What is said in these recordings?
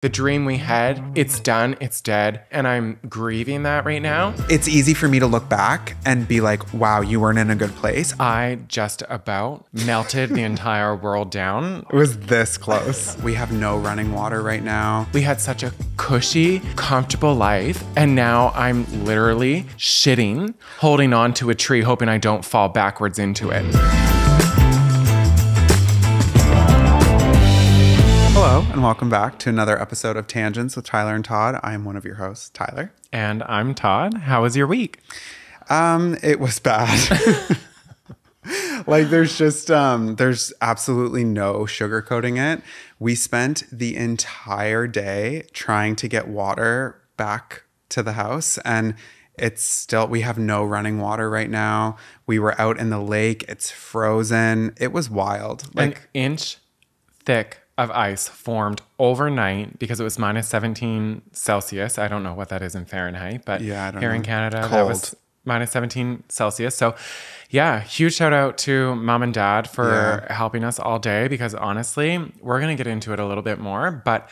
The dream we had, it's done, it's dead, and I'm grieving that right now. It's easy for me to look back and be like, wow, you weren't in a good place. I just about melted the entire world down. It was this close. We have no running water right now. We had such a cushy, comfortable life, and now I'm literally shitting, holding on to a tree, hoping I don't fall backwards into it. Hello, and welcome back to another episode of Tangents with Tyler and Todd. I am one of your hosts, Tyler. And I'm Todd. How was your week? It was bad. There's absolutely no sugarcoating it. We spent the entire day trying to get water back to the house, and we have no running water right now. We were out in the lake. It's frozen. It was wild. An inch thick of ice formed overnight because it was minus 17 Celsius. I don't know what that is in Fahrenheit, but here in Canada, that was minus 17 Celsius. So yeah, huge shout out to mom and dad for helping us all day, because honestly, we're going to get into it a little bit more, but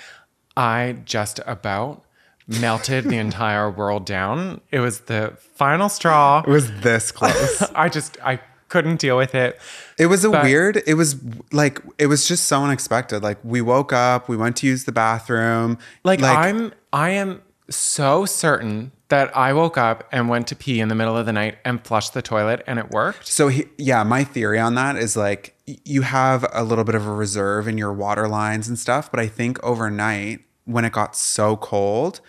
I just about melted the entire world down. It was the final straw. It was this close. I couldn't deal with it. It was it was just so unexpected. Like, we woke up, we went to use the bathroom. I am so certain that I woke up and went to pee in the middle of the night and flushed the toilet and it worked. So my theory on that is like, you have a little bit of a reserve in your water lines and stuff. But I think overnight when it got so cold,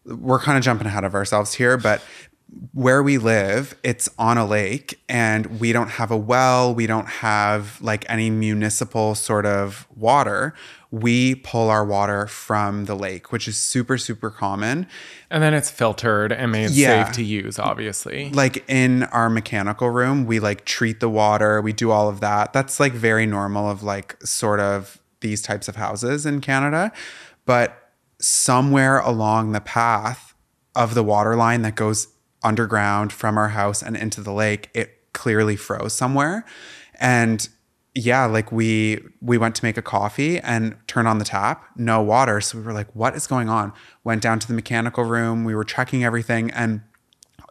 we're kind of jumping ahead of ourselves here, but where we live, it's on a lake, and we don't have a well. We don't have like any municipal sort of water. We pull our water from the lake, which is super, super common. And then it's filtered and made safe to use, obviously. Like in our mechanical room, we like treat the water. We do all of that. That's like very normal of like sort of these types of houses in Canada. But somewhere along the path of the water line that goes underground from our house and into the lake, it clearly froze somewhere. And we went to make a coffee and turn on the tap, no water. So we were like, what is going on? Went down to the mechanical room. We were checking everything, and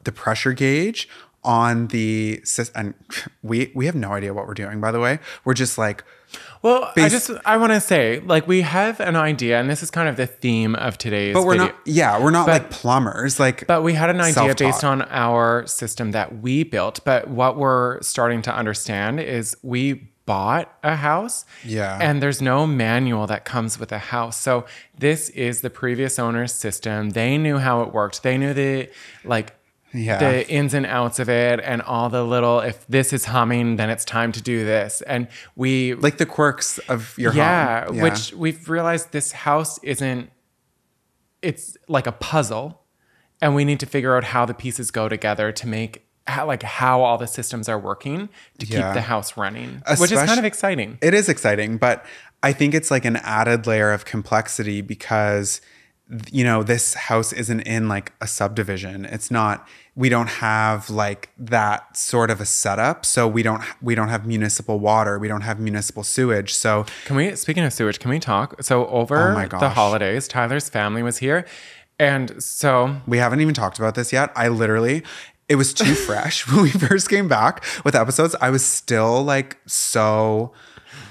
the pressure gauge on the system, and we have no idea what we're doing, by the way. We're just like, well, I want to say, like, we have an idea, and this is kind of the theme of today's but we're video. We're not like plumbers, but we had an idea self-taught. based on our system that we built. But what we're starting to understand is we bought a house, and there's no manual that comes with a house. So this is the previous owner's system. They knew how it worked. They knew the ins and outs of it, and all the little, if this is humming, then it's time to do this. And we like the quirks of your home. Yeah, which we've realized this house it's like a puzzle, and we need to figure out how the pieces go together to make how all the systems are working to keep the house running, which is kind of exciting. It is exciting, but I think it's like an added layer of complexity because, you know, this house isn't in like a subdivision. It's not, we don't have like that sort of a setup. So we don't have municipal water. We don't have municipal sewage. So speaking of sewage, can we talk? So over the holidays, Tyler's family was here. And so we haven't even talked about this yet. It was too fresh when we first came back with episodes. I was still like so,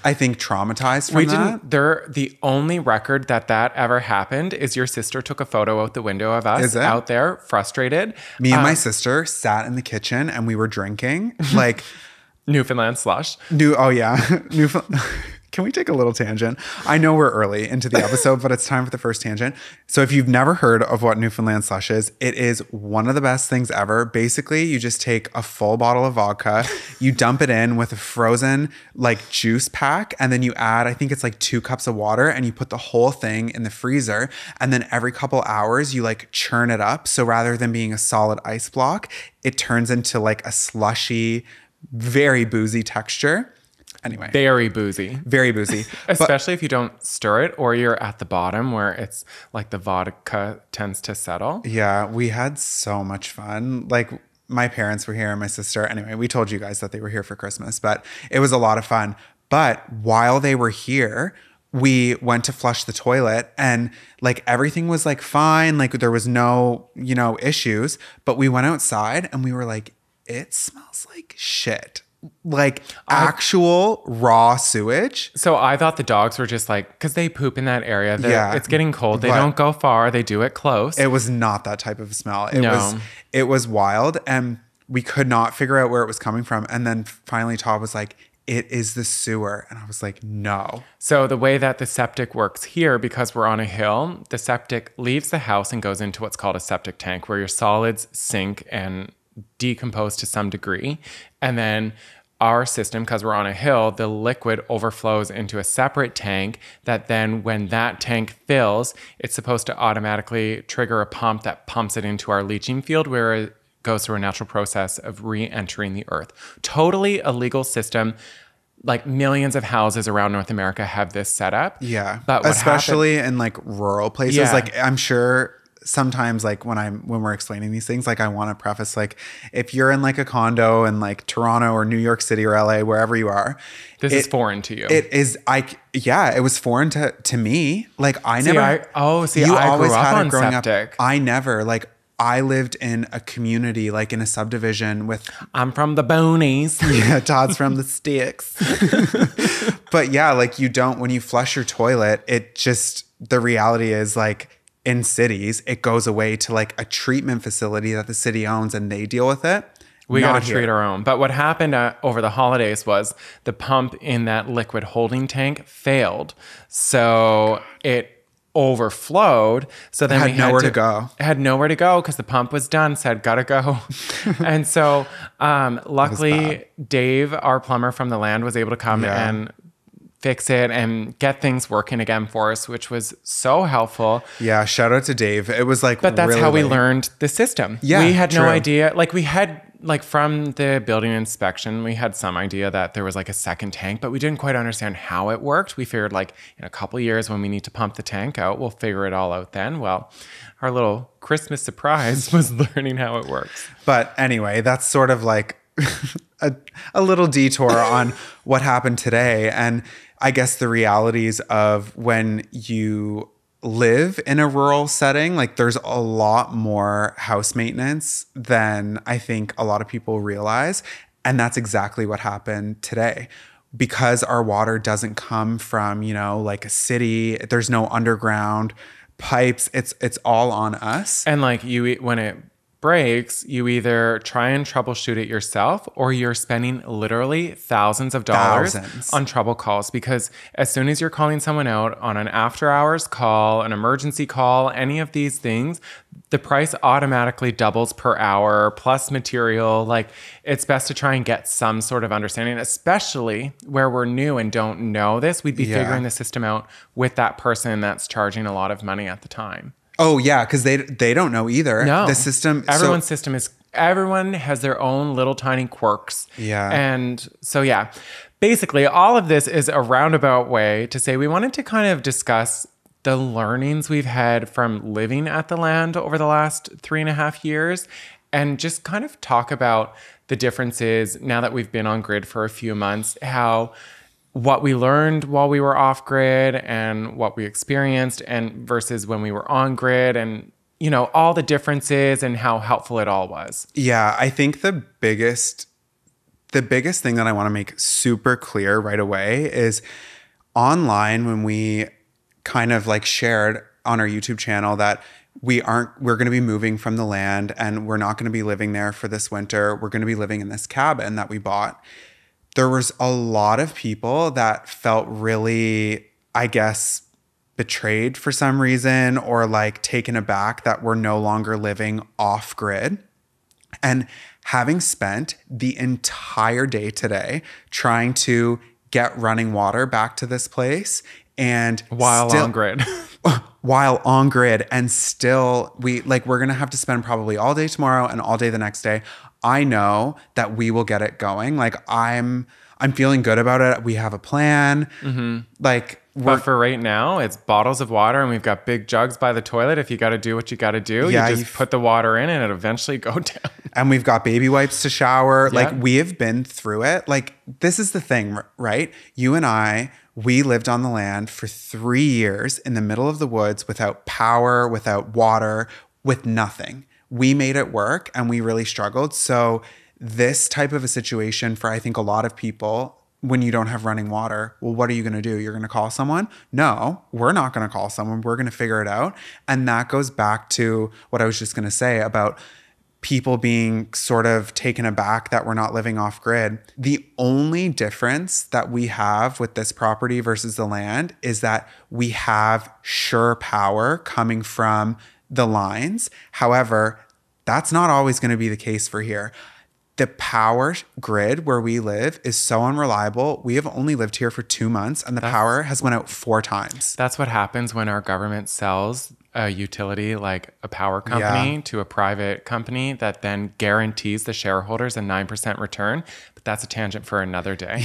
I think, traumatized from that. The only record that ever happened is your sister took a photo out the window of us out there, frustrated. Me and my sister sat in the kitchen and we were drinking like Newfoundland slush. Newfoundland. Can we take a little tangent? I know we're early into the episode, but it's time for the first tangent. So if you've never heard of what Newfoundland slush is, it is one of the best things ever. Basically, you just take a full bottle of vodka, you dump it in with a frozen like juice pack, and then you add, I think it's like 2 cups of water, and you put the whole thing in the freezer. And then every couple hours, you like churn it up. So rather than being a solid ice block, it turns into like a slushy, very boozy texture. Anyway. Very boozy. Very boozy. Especially if you don't stir it, or you're at the bottom where it's like the vodka tends to settle. Yeah, we had so much fun. Like, my parents were here and my sister. Anyway, we told you guys that they were here for Christmas, but it was a lot of fun. But while they were here, we went to flush the toilet and like everything was like fine. Like there was no, issues, but we went outside and we were like, it smells like shit. Like actual raw sewage. So I thought the dogs were just like, because they poop in that area. It's getting cold. They don't go far. They do it close. It was not that type of smell. It was wild. And we could not figure out where it was coming from. And then finally Todd was like, it is the sewer. And I was like, no. So the way that the septic works here, because we're on a hill, the septic leaves the house and goes into what's called a septic tank, where your solids sink and decompose to some degree. And then our system, because we're on a hill, the liquid overflows into a separate tank that then when that tank fills, it's supposed to automatically trigger a pump that pumps it into our leaching field, where it goes through a natural process of re-entering the earth. Totally a legal system. Like millions of houses around North America have this set up. Yeah. But especially in like rural places. Yeah. Like I'm sure sometimes like when we're explaining these things, like I want to preface, like if you're in like a condo in like Toronto or New York City or LA, wherever you are, this is foreign to you. It is. It was foreign to me. Like I never. I grew up on septic. I never like. I lived in a community, like in a subdivision with... I'm from the boonies. Yeah, Todd's from the sticks. But yeah, like you don't, when you flush your toilet, it just, the reality is like in cities, it goes away to like a treatment facility that the city owns and they deal with it. We got to treat our own. But what happened over the holidays was the pump in that liquid holding tank failed. So it overflowed, so then we had nowhere to go. Had nowhere to go because the pump was done. Said gotta go, and so luckily Dave, our plumber from the land, was able to come and fix it and get things working again for us, which was so helpful. Yeah, shout out to Dave. It was like, but that's really how we learned the system. Yeah, we had no idea. Like we had. Like from the building inspection, we had some idea that there was like a second tank, but we didn't quite understand how it worked. We figured like in a couple of years when we need to pump the tank out, we'll figure it all out then. Well, our little Christmas surprise was learning how it works. But anyway, that's sort of like a little detour on what happened today. And I guess the realities of when you live in a rural setting, like there's a lot more house maintenance than I think a lot of people realize. And that's exactly what happened today. Because our water doesn't come from, like a city, there's no underground pipes, it's all on us. And like when it breaks, you either try and troubleshoot it yourself or you're spending literally thousands of dollars on trouble calls, because as soon as you're calling someone out on an after hours call, an emergency call, any of these things, the price automatically doubles per hour plus material. Like it's best to try and get some sort of understanding, especially where we're new and don't know this. We'd be figuring the system out with that person that's charging a lot of money at the time. Oh yeah, because they don't know either. No, the system. Everyone has their own little tiny quirks. Yeah, and so basically all of this is a roundabout way to say we wanted to kind of discuss the learnings we've had from living at the land over the last 3.5 years, and just kind of talk about the differences now that we've been on grid for a few months, what we learned while we were off grid and what we experienced and versus when we were on grid, and all the differences and how helpful it all was. Yeah, I think the biggest thing that I want to make super clear right away is online, when we kind of like shared on our YouTube channel that we're going to be moving from the land and we're not going to be living there for this winter. We're going to be living in this cabin that we bought. There was a lot of people that felt really, I guess, betrayed for some reason, or like taken aback that we're no longer living off grid. And having spent the entire day today trying to get running water back to this place, and while on grid. While on grid, and still we're going to have to spend probably all day tomorrow and all day the next day. I know that we will get it going. Like I'm I'm feeling good about it. We have a plan. Like, but for right now, it's bottles of water, and we've got big jugs by the toilet. If you got to do what you got to do, you just put the water in and it'll eventually go down. And we've got baby wipes to shower. Yeah. Like, we have been through it. Like, this is the thing, right? You and I, we lived on the land for 3 years in the middle of the woods without power, without water, with nothing. We made it work, and we really struggled. So this type of a situation for, I think, a lot of people, when you don't have running water, well, what are you going to do? You're going to call someone? No, we're not going to call someone. We're going to figure it out. And that goes back to what I was just going to say about people being sort of taken aback that we're not living off grid. The only difference that we have with this property versus the land is that we have sure power coming from the lines. However, that's not always going to be the case for here. The power grid where we live is so unreliable. We have only lived here for 2 months, and the power has went out 4 times. That's what happens when our government sells a utility like a power company to a private company that then guarantees the shareholders a 9% return. But that's a tangent for another day.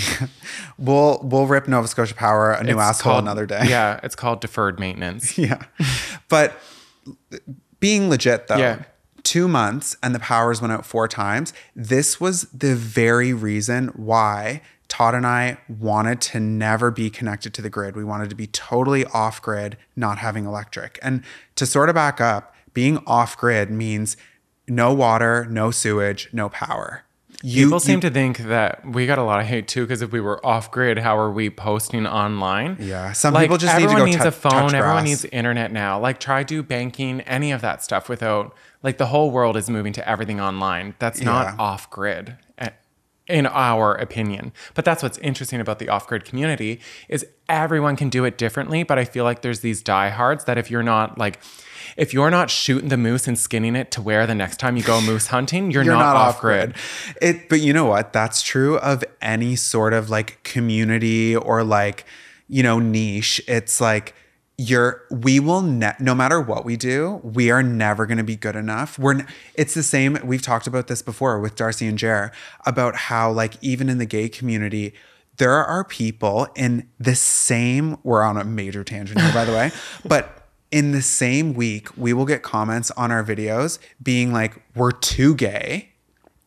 We'll rip Nova Scotia Power a new asshole another day. Yeah, it's called deferred maintenance. Yeah. But being legit though, 2 months and the powers went out 4 times. This was the very reason why Todd and I wanted to never be connected to the grid. We wanted to be totally off grid, not having electric. And to sort of back up, being off grid means no water, no sewage, no power. People seem to think that we got a lot of hate too, because if we were off grid, how are we posting online? Yeah, some people just need to go everyone needs a phone. Everyone needs internet now. Like, try do banking, any of that stuff without, like, the whole world is moving to everything online. That's not off grid, in our opinion. But that's what's interesting about the off grid community is everyone can do it differently. But I feel like there's these diehards that if you're not shooting the moose and skinning it to where the next time you go moose hunting, you're not off grid. But you know what? That's true of any sort of like community or like, you know, niche. It's like no matter what we do, we are never going to be good enough. It's the same. We've talked about this before with Darcy and Jer about how like even in the gay community, there are people in the same, we're on a major tangent here, by the way, but in the same week, we will get comments on our videos being like, we're too gay.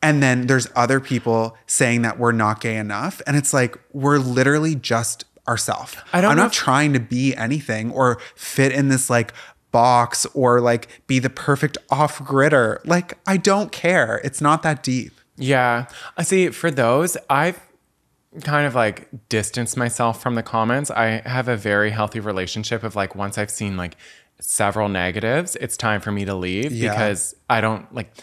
And then there's other people saying that we're not gay enough. And it's like, we're literally just ourselves. I'm not trying to be anything or fit in this like box or like be the perfect off-gridder. Like, I don't care. It's not that deep. Yeah. I see, for those, I've kind of like distanced myself from the comments. I have a very healthy relationship of like, once I've seen like several negatives, it's time for me to leave because I don't like,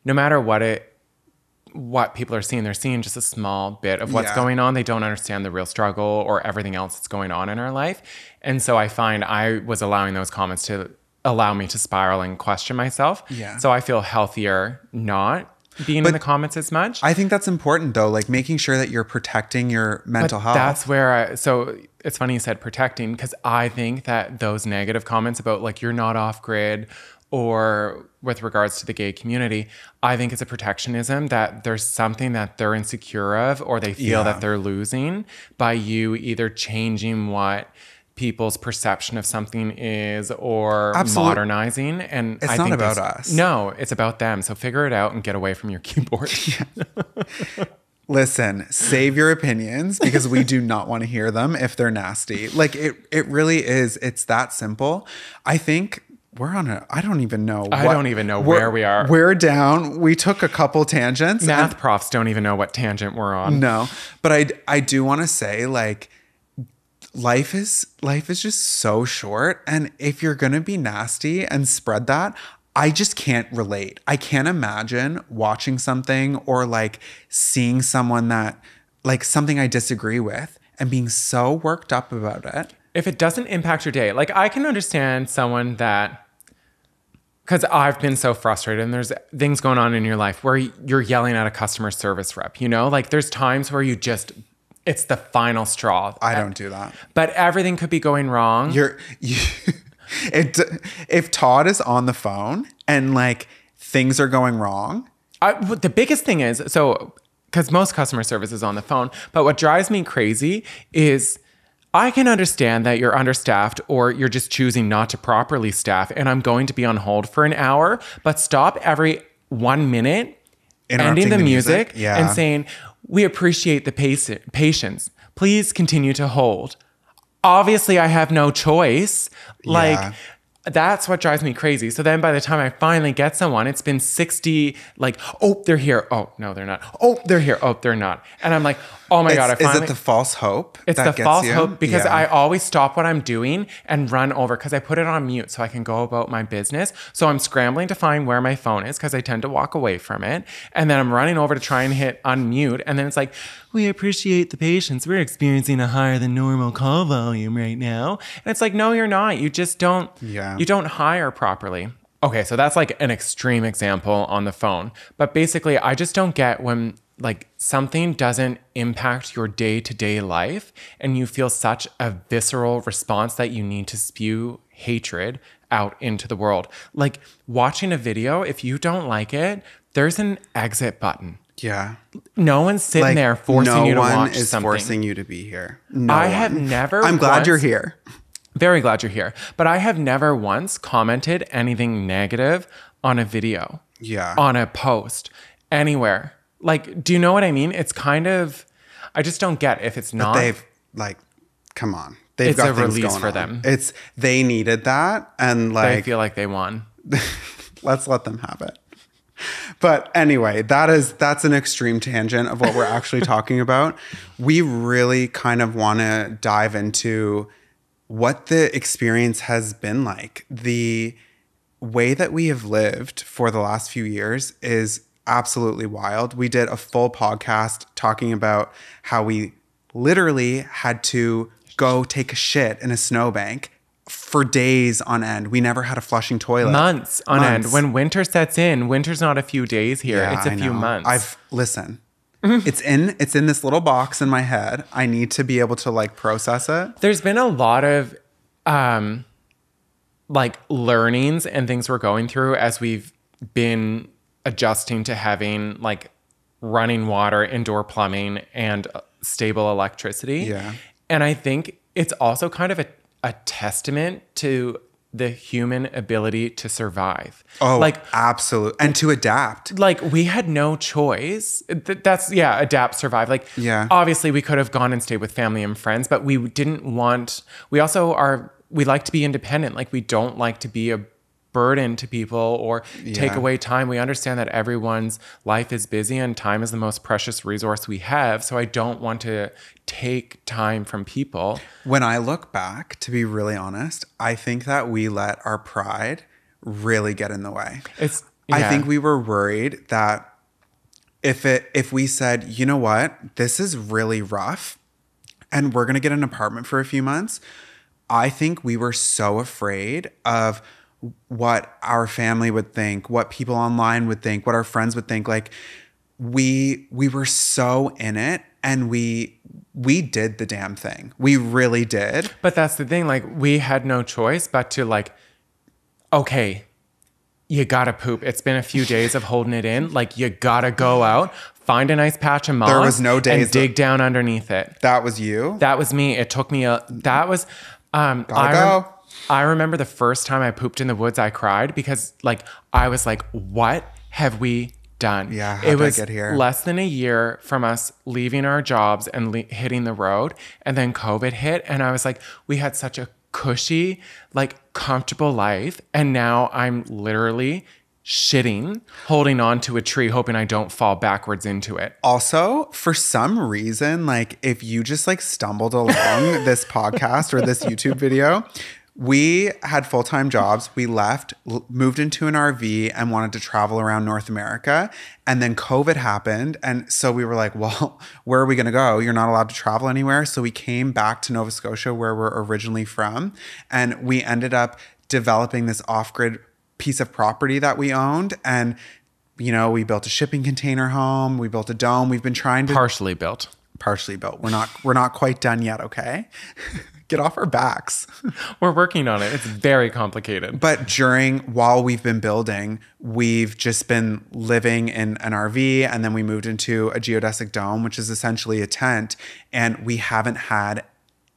no matter what people are seeing, they're seeing just a small bit of what's going on. They don't understand the real struggle or everything else that's going on in our life. And so I find I was allowing those comments to allow me to spiral and question myself. Yeah. So I feel healthier not being in the comments as much. I think that's important though, like making sure that you're protecting your mental health. That's where so it's funny you said protecting, because I think that those negative comments about like you're not off grid or with regards to the gay community, I think it's a protectionism that there's something that they're insecure of or they feel that they're losing by you either changing what people's perception of something is or modernizing. And it's not about us. No, it's about them. So figure it out and get away from your keyboard. Listen, save your opinions because we do not want to hear them if they're nasty. Like it really is. It's that simple. I think I don't even know where we are. We're down. We took a couple tangents. Math profs don't even know what tangent we're on. No, but I do want to say like life is just so short. And if you're going to be nasty and spread that, I just can't relate. I can't imagine watching something or like seeing someone that like something I disagree with and being so worked up about it. If it doesn't impact your day, like I can understand someone that, because I've been so frustrated and there's things going on in your life where you're yelling at a customer service rep, you know, like there's times where it's the final straw. I don't do that. But everything could be going wrong. If Todd is on the phone and like things are going wrong. The biggest thing is, so because most customer service is on the phone. But what drives me crazy is I can understand that you're understaffed or you're just choosing not to properly staff and I'm going to be on hold for an hour, but stop every 1 minute, ending the music and saying, we appreciate the patience. Please continue to hold. Obviously, I have no choice. Like, that's what drives me crazy. So then by the time I finally get someone, it's been 60, like, oh, they're here. Oh, no, they're not. Oh, they're here. Oh, they're not. And I'm like, oh my God. Is it the false hope? It's the false hope because I always stop what I'm doing and run over because I put it on mute so I can go about my business. So I'm scrambling to find where my phone is because I tend to walk away from it. And then I'm running over to try and hit unmute. And then it's like, we appreciate the patience. We're experiencing a higher than normal call volume right now. And it's like, no, you're not. You just don't, you don't hire properly. Okay, so that's like an extreme example on the phone. But basically, I just don't get when like something doesn't impact your day-to-day life and you feel such a visceral response that you need to spew hatred out into the world. Like watching a video, if you don't like it, there's an exit button. Yeah. No one's sitting there forcing you to watch something. No one is forcing you to be here. I have never I'm glad you're here. Very glad you're here. But I have never once commented anything negative on a video. Yeah. On a post. Anywhere. Like, do you know what I mean? It's kind of, I just don't get if it's not. But they've, like, come on. They've got things going on. It's a release for them. They needed that. And like. They feel like they won. Let's let them have it. But anyway, that's an extreme tangent of what we're actually talking about. We really kind of want to dive into what the experience has been like. The way that we have lived for the last few years is absolutely wild. We did a full podcast talking about how we literally had to go take a shit in a snowbank for days on end. We never had a flushing toilet. Months on end. When winter sets in, winter's not a few days here. Yeah, it's a few months. Listen. It's in this little box in my head. I need to be able to like process it. There's been a lot of like learnings and things we're going through as we've been adjusting to having like running water, indoor plumbing, and stable electricity. Yeah. And I think it's also kind of a testament to the human ability to survive. Oh, like absolutely. And to adapt. Like we had no choice. Adapt, survive. Like obviously we could have gone and stayed with family and friends, but we didn't want, we like to be independent. Like we don't like to be a burden to people or take away time. We understand that everyone's life is busy and time is the most precious resource we have. So I don't want to take time from people. When I look back, to be really honest, I think that we let our pride really get in the way. I think we were worried that if we said, you know what, this is really rough and we're going to get an apartment for a few months, I think we were so afraid of what our family would think, what people online would think, what our friends would think. Like we were so in it and we did the damn thing. We really did. But that's the thing. Like we had no choice but to like, okay, you gotta poop. It's been a few days of holding it in. Like you gotta go out, find a nice patch of moss. There was no days and dig down underneath it. That was you? That was me. It took me I remember the first time I pooped in the woods, I cried because like, I was like, what have we done? Yeah, how did I get here? Less than a year from us leaving our jobs and hitting the road. And then COVID hit. And I was like, we had such a cushy, like comfortable life. And now I'm literally shitting, holding on to a tree, hoping I don't fall backwards into it. Also, for some reason, like if you just like stumbled along this podcast or this YouTube video, we had full-time jobs. We left, moved into an RV and wanted to travel around North America. And then COVID happened. And so we were like, well, where are we going to go? You're not allowed to travel anywhere. So we came back to Nova Scotia, where we're originally from. And we ended up developing this off-grid piece of property that we owned. And, you know, we built a shipping container home. We built a dome. We've been trying to... Partially built. We're not quite done yet, okay? Get off our backs. We're working on it. It's very complicated. But while we've been building, we've just been living in an RV, and then we moved into a geodesic dome, which is essentially a tent. And we haven't had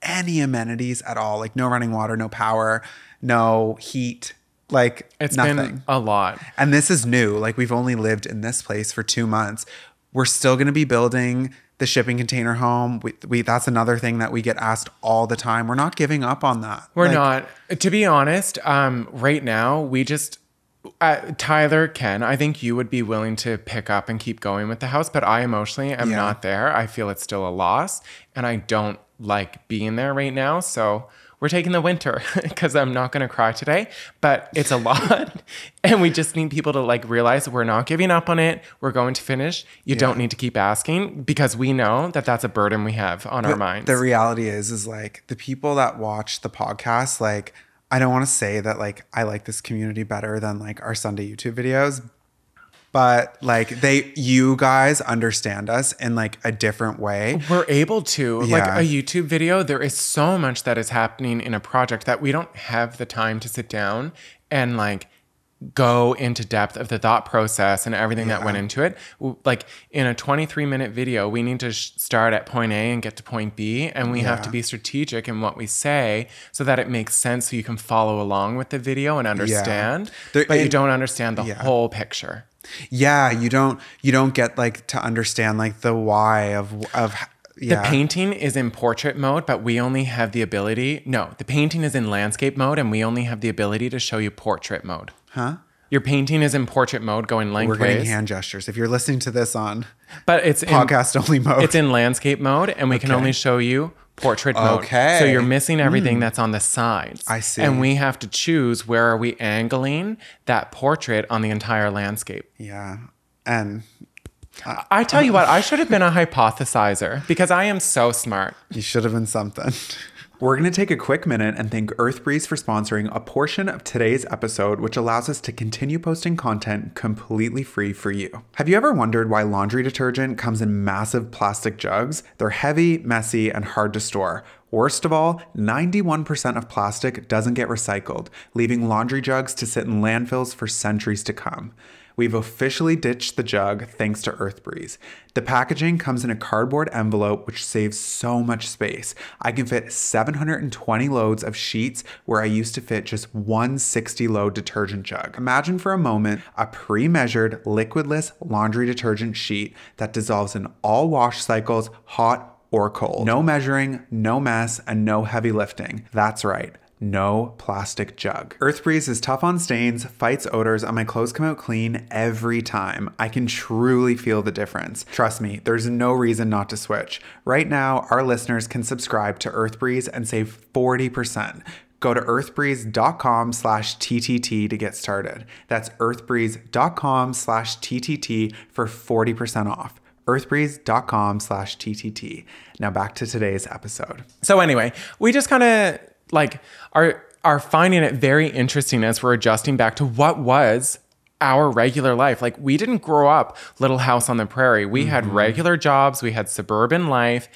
any amenities at all. Like no running water, no power, no heat. Like it's nothing. Been a lot. And this is new. Like we've only lived in this place for 2 months. We're still going to be building the shipping container home. We that's another thing that we get asked all the time. We're not giving up on that. We're not. To be honest, right now, we just... Tyler, Ken, I think you would be willing to pick up and keep going with the house, but I emotionally am not there. I feel it's still a loss, and I don't like being there right now, so... We're taking the winter because I'm not going to cry today, but it's a lot. And we just need people to like realize we're not giving up on it. We're going to finish. You don't need to keep asking because we know that that's a burden we have on our minds. The reality is like the people that watch the podcast, like, I don't want to say that like I like this community better than like our Sunday YouTube videos, but like you guys understand us in like a different way. We're able to. Like a YouTube video, there is so much that is happening in a project that we don't have the time to sit down and like go into depth of the thought process and everything that went into it. Like in a 23-minute video, we need to start at point A and get to point B, and we have to be strategic in what we say so that it makes sense so you can follow along with the video and understand, but you don't understand the whole picture. Yeah, you don't get like to understand like the why of The painting is in portrait mode, but we only have the ability. No, the painting is in landscape mode, and we only have the ability to show you portrait mode. Huh? Your painting is in portrait mode, going lengthways. We're getting hand gestures. If you're listening to this on it's podcast only mode, it's in landscape mode, and we can only show you portrait mode. Okay. So you're missing everything that's on the sides. I see. And we have to choose where are we angling that portrait on the entire landscape. Yeah. And I tell you what, I should have been a hypothesizer because I am so smart. You should have been something. We're going to take a quick minute and thank EarthBreeze for sponsoring a portion of today's episode, which allows us to continue posting content completely free for you. Have you ever wondered why laundry detergent comes in massive plastic jugs? They're heavy, messy, and hard to store. Worst of all, 91% of plastic doesn't get recycled, leaving laundry jugs to sit in landfills for centuries to come. We've officially ditched the jug thanks to EarthBreeze. The packaging comes in a cardboard envelope, which saves so much space. I can fit 720 loads of sheets where I used to fit just one 60-load detergent jug. Imagine for a moment a pre-measured liquidless laundry detergent sheet that dissolves in all wash cycles, hot or cold. No measuring, no mess, and no heavy lifting. That's right. No plastic jug. EarthBreeze is tough on stains, fights odors, and my clothes come out clean every time. I can truly feel the difference. Trust me, there's no reason not to switch. Right now, our listeners can subscribe to EarthBreeze and save 40%. Go to earthbreeze.com/TTT to get started. That's earthbreeze.com/TTT for 40% off. earthbreeze.com/TTT. Now back to today's episode. So anyway, we just kind of like are finding it very interesting as we're adjusting back to what was our regular life. Like we didn't grow up Little House on the Prairie. We had regular jobs, we had suburban life,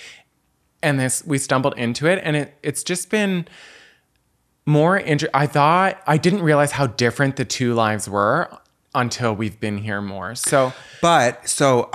and we stumbled into it, and it's just been more I didn't realize how different the two lives were until we've been here more. So I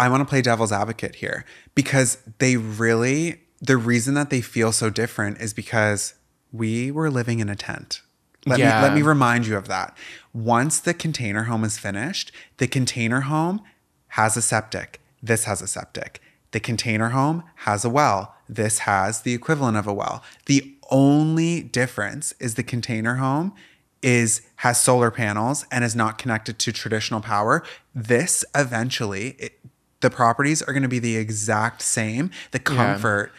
want to play devil's advocate here because the reason that they feel so different is because we were living in a tent. Let me remind you of that. Once the container home is finished, the container home has a septic. This has a septic. The container home has a well. This has the equivalent of a well. The only difference is the container home has solar panels and is not connected to traditional power. This eventually, the properties are going to be the exact same. The comfort.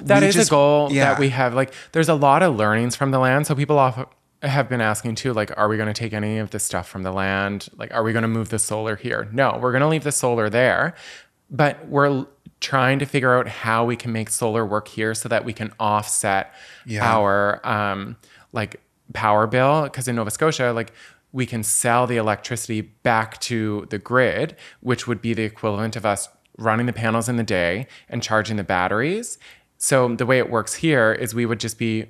That is a goal that we have. Like, there's a lot of learnings from the land. So people have been asking too, like, are we going to take any of the stuff from the land? Like, are we going to move the solar here? No, we're going to leave the solar there. But we're trying to figure out how we can make solar work here so that we can offset our power bill. Because in Nova Scotia, like, we can sell the electricity back to the grid, which would be the equivalent of us running the panels in the day and charging the batteries. So the way it works here is we would just be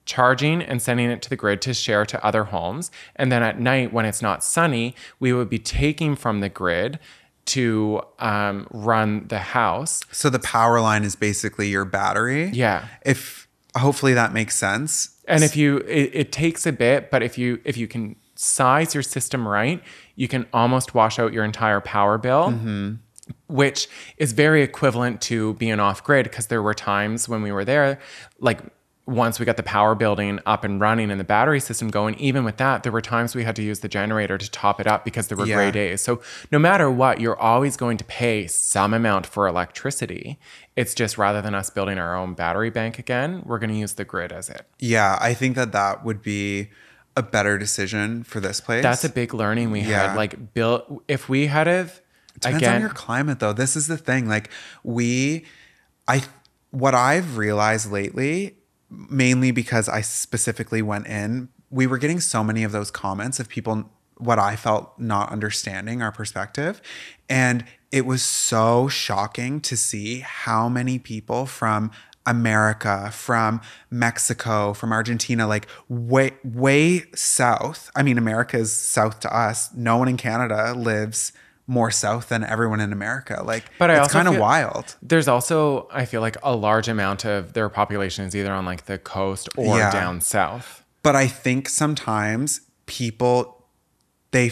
charging and sending it to the grid to share to other homes. And then at night, when it's not sunny, we would be taking from the grid to run the house. So the power line is basically your battery. Yeah. Hopefully that makes sense. And it takes a bit, but if you can size your system right, you can almost wash out your entire power bill, which is very equivalent to being off grid, because there were times when we were there, like once we got the power building up and running and the battery system going, even with that, there were times we had to use the generator to top it up because there were gray days. So no matter what, you're always going to pay some amount for electricity. It's just rather than us building our own battery bank again, we're going to use the grid as it. Yeah, I think that would be a better decision for this place. That's a big learning we had. Like, if we had have, depends on your climate though. This is the thing. Like what I've realized lately, mainly because I specifically went in, we were getting so many of those comments of people, what I felt not understanding our perspective. And it was so shocking to see how many people from America, from Mexico, from Argentina, like way south. I mean, America is south to us. No one in Canada lives more south than everyone in America. Like, but it's kind of wild. There's also, I feel like, a large amount of their population is either on like the coast or down south. But I think sometimes people, they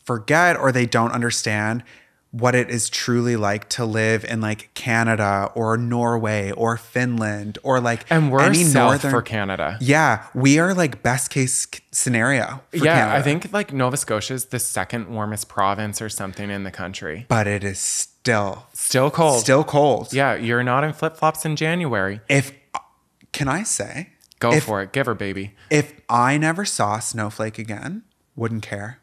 forget or they don't understand what it is truly like to live in like Canada or Norway or Finland or like and we're any south for Canada. Yeah, we are like best case scenario for Canada. I think like Nova Scotia is the second warmest province or something in the country. But it is still cold. Still cold. Yeah, you're not in flip-flops in January. Can I say? Go for it. Give her, baby. If I never saw a snowflake again, wouldn't care.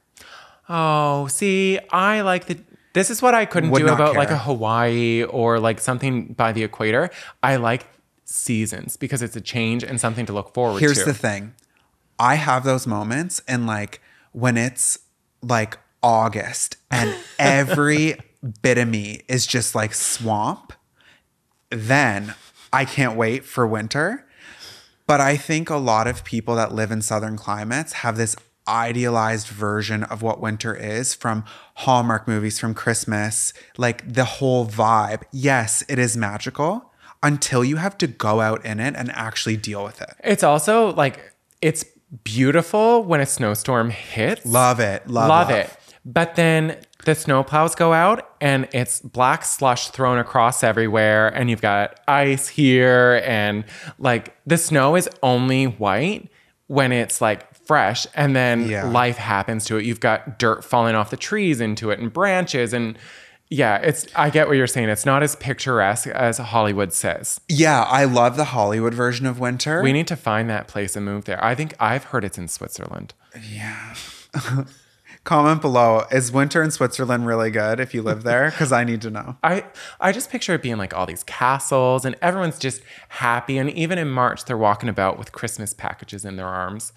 Oh, see, I like this is what I couldn't do about like a Hawaii or like something by the equator. I like seasons because it's a change and something to look forward to. Here's the thing. I have those moments, and like when it's like August and every bit of me is just like swamp, then I can't wait for winter. But I think a lot of people that live in southern climates have this idealized version of what winter is from Hallmark movies, from Christmas, like the whole vibe. Yes, it is magical until you have to go out in it and actually deal with it. It's also like, it's beautiful when a snowstorm hits. Love it. Love it. But then the snowplows go out and it's black slush thrown across everywhere and you've got ice here, and like the snow is only white when it's like fresh, and then life happens to it. You've got dirt falling off the trees into it and branches, and I get what you're saying. It's not as picturesque as Hollywood says. Yeah, I love the Hollywood version of winter. We need to find that place and move there. I think I've heard it's in Switzerland. Yeah. Comment below. Is winter in Switzerland really good if you live there? Because I need to know. I just picture it being like all these castles and everyone's just happy. And even in March, they're walking about with Christmas packages in their arms.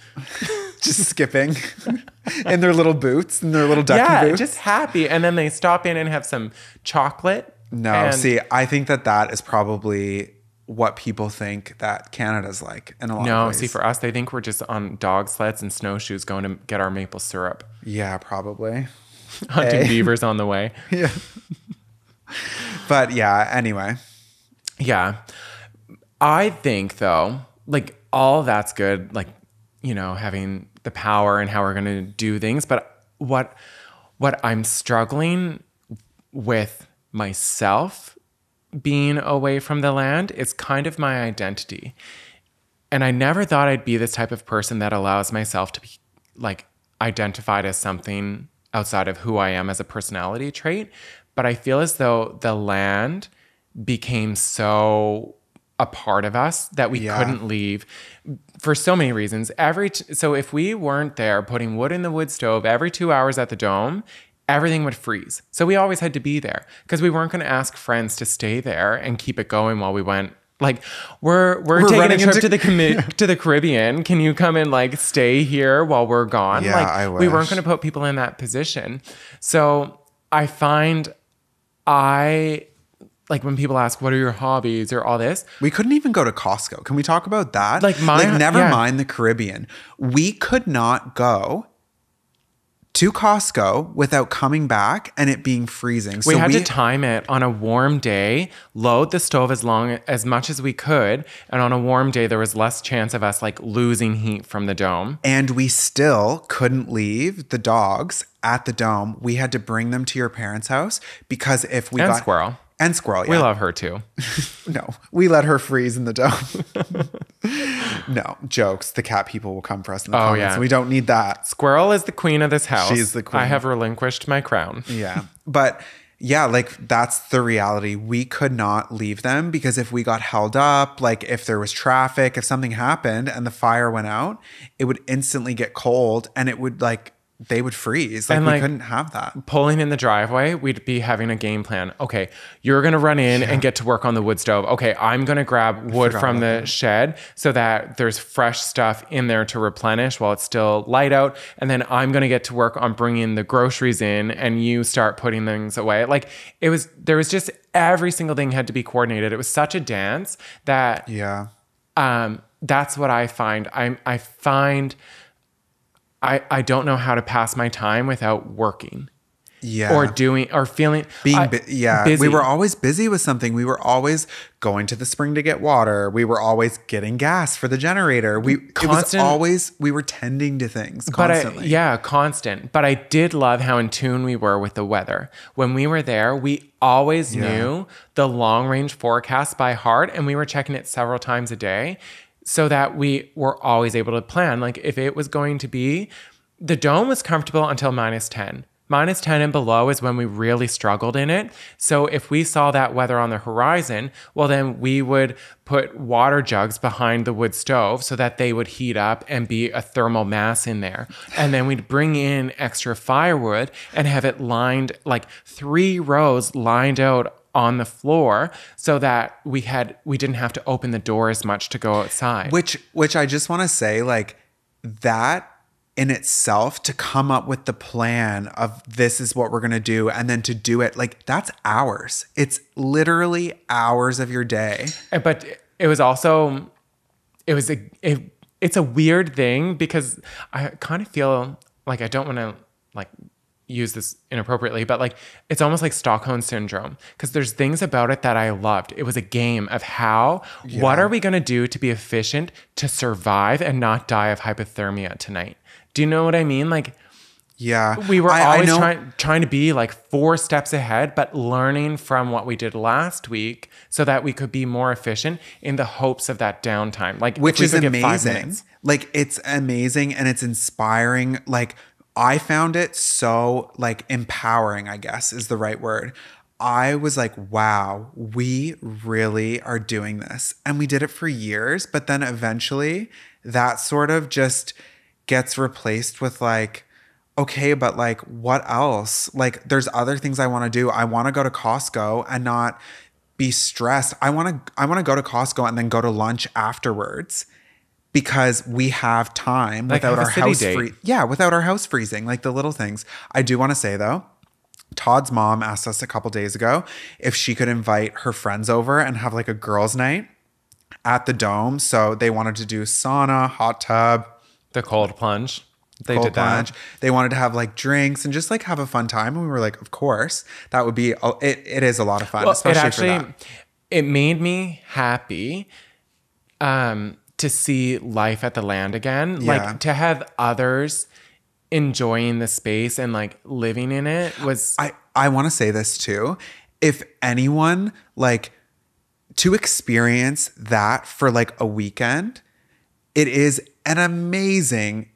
Just skipping in their little boots and their little ducky boots. Yeah, just happy. And then they stop in and have some chocolate. No, see, I think that is probably what people think that Canada's like in a lot of ways. No, see, for us, they think we're just on dog sleds and snowshoes going to get our maple syrup. Yeah, probably. Hunting beavers on the way. Yeah. But yeah, anyway. Yeah. I think, though, like, all that's good, like, you know, having the power and how we're going to do things. But what I'm struggling with myself being away from the land is kind of my identity. And I never thought I'd be this type of person that allows myself to be like identified as something outside of who I am as a personality trait. But I feel as though the land became so a part of us that we couldn't leave for so many reasons. So if we weren't there putting wood in the wood stove every 2 hours at the Dome, everything would freeze. So we always had to be there because we weren't going to ask friends to stay there and keep it going while we went. Like, we're taking a trip to the Caribbean. Can you come and like stay here while we're gone? Yeah, like, I wish. We weren't going to put people in that position. So I find I like when people ask, what are your hobbies or all this? We couldn't even go to Costco. Can we talk about that? Like never mind the Caribbean. We could not go to Costco without coming back and it being freezing. We had to time it on a warm day, load the stove as much as we could. And on a warm day, there was less chance of us like losing heat from the dome. And we still couldn't leave the dogs at the dome. We had to bring them to your parents' house because if we got... Squirrel. And Squirrel, yeah. We love her too. No, we let her freeze in the dome. No, jokes. The cat people will come for us in the comments. Yeah. We don't need that. Squirrel is the queen of this house. She's the queen. I have relinquished my crown. Yeah. But yeah, like that's the reality. We could not leave them because if we got held up, like if there was traffic, if something happened and the fire went out, it would instantly get cold and it would like... they would freeze. Like, we couldn't have that. Pulling in the driveway, we'd be having a game plan. Okay, you're going to run in and get to work on the wood stove. Okay, I'm going to grab wood from the shed so that there's fresh stuff in there to replenish while it's still light out. And then I'm going to get to work on bringing the groceries in and you start putting things away. Like there was just every single thing had to be coordinated. It was such a dance that that's what I find. I don't know how to pass my time without working. Yeah. Or doing, or feeling. Busy. We were always busy with something. We were always going to the spring to get water. We were always getting gas for the generator. We were tending to things constantly. Constant. But I did love how in tune we were with the weather. When we were there, we always knew the long range forecast by heart and we were checking it several times a day. So that we were always able to plan. Like if it was going to be, the dome was comfortable until -10. -10 and below is when we really struggled in it. So if we saw that weather on the horizon, well then we would put water jugs behind the wood stove so that they would heat up and be a thermal mass in there. And then we'd bring in extra firewood and have it lined, like 3 rows lined out on the floor so that we didn't have to open the door as much to go outside. Which I just want to say, like that in itself, to come up with the plan of this is what we're going to do and then to do it, like that's hours. It's literally hours of your day. But it was also, it's a weird thing because I kind of feel like I don't want to like use this inappropriately, but like it's almost like Stockholm syndrome because there's things about it that I loved. It was a game of what are we going to do to be efficient to survive and not die of hypothermia tonight? Do you know what I mean? Like, we were always trying to be like 4 steps ahead, but learning from what we did last week so that we could be more efficient in the hopes of that downtime. Like, which is amazing. Like, it's amazing and it's inspiring. Like, I found it so like empowering, I guess is the right word. I was like, wow, we really are doing this. And we did it for years, but then eventually that sort of just gets replaced with like, okay, but like what else? Like there's other things I want to do. I want to go to Costco and not be stressed. I want to go to Costco and then go to lunch afterwards. Because we have time like without our house without our house freezing, like the little things. I do want to say though, Todd's mom asked us a couple days ago if she could invite her friends over and have like a girls' night at the dome. So they wanted to do sauna, hot tub, the cold plunge. They did that. They wanted to have like drinks and just like have a fun time. And we were like, of course, that would be. It is a lot of fun, especially for that. It made me happy. To see life at the land again, like to have others enjoying the space and like living in it was. I want to say this too. If anyone like to experience that for like a weekend, it is an amazing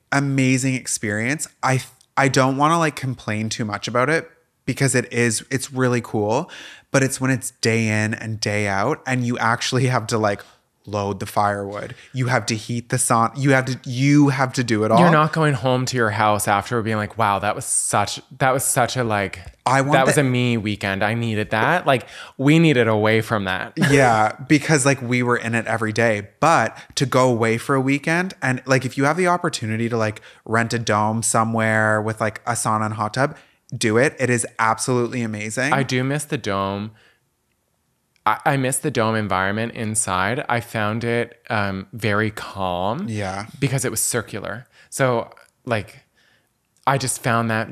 experience. I don't want to like complain too much about it because it's really cool, but it's when it's day in and day out and you actually have to like load the firewood. You have to heat the sauna. You have to do it all. You're not going home to your house after being like, wow, that was such a like, that was a me weekend. I needed that. Like we needed away from that. Yeah. Because like we were in it every day, but to go away for a weekend and like, if you have the opportunity to like rent a dome somewhere with like a sauna and hot tub, do it. It is absolutely amazing. I do miss the dome. I miss the dome environment inside. I found it very calm. Yeah. Because it was circular. So like, I just found that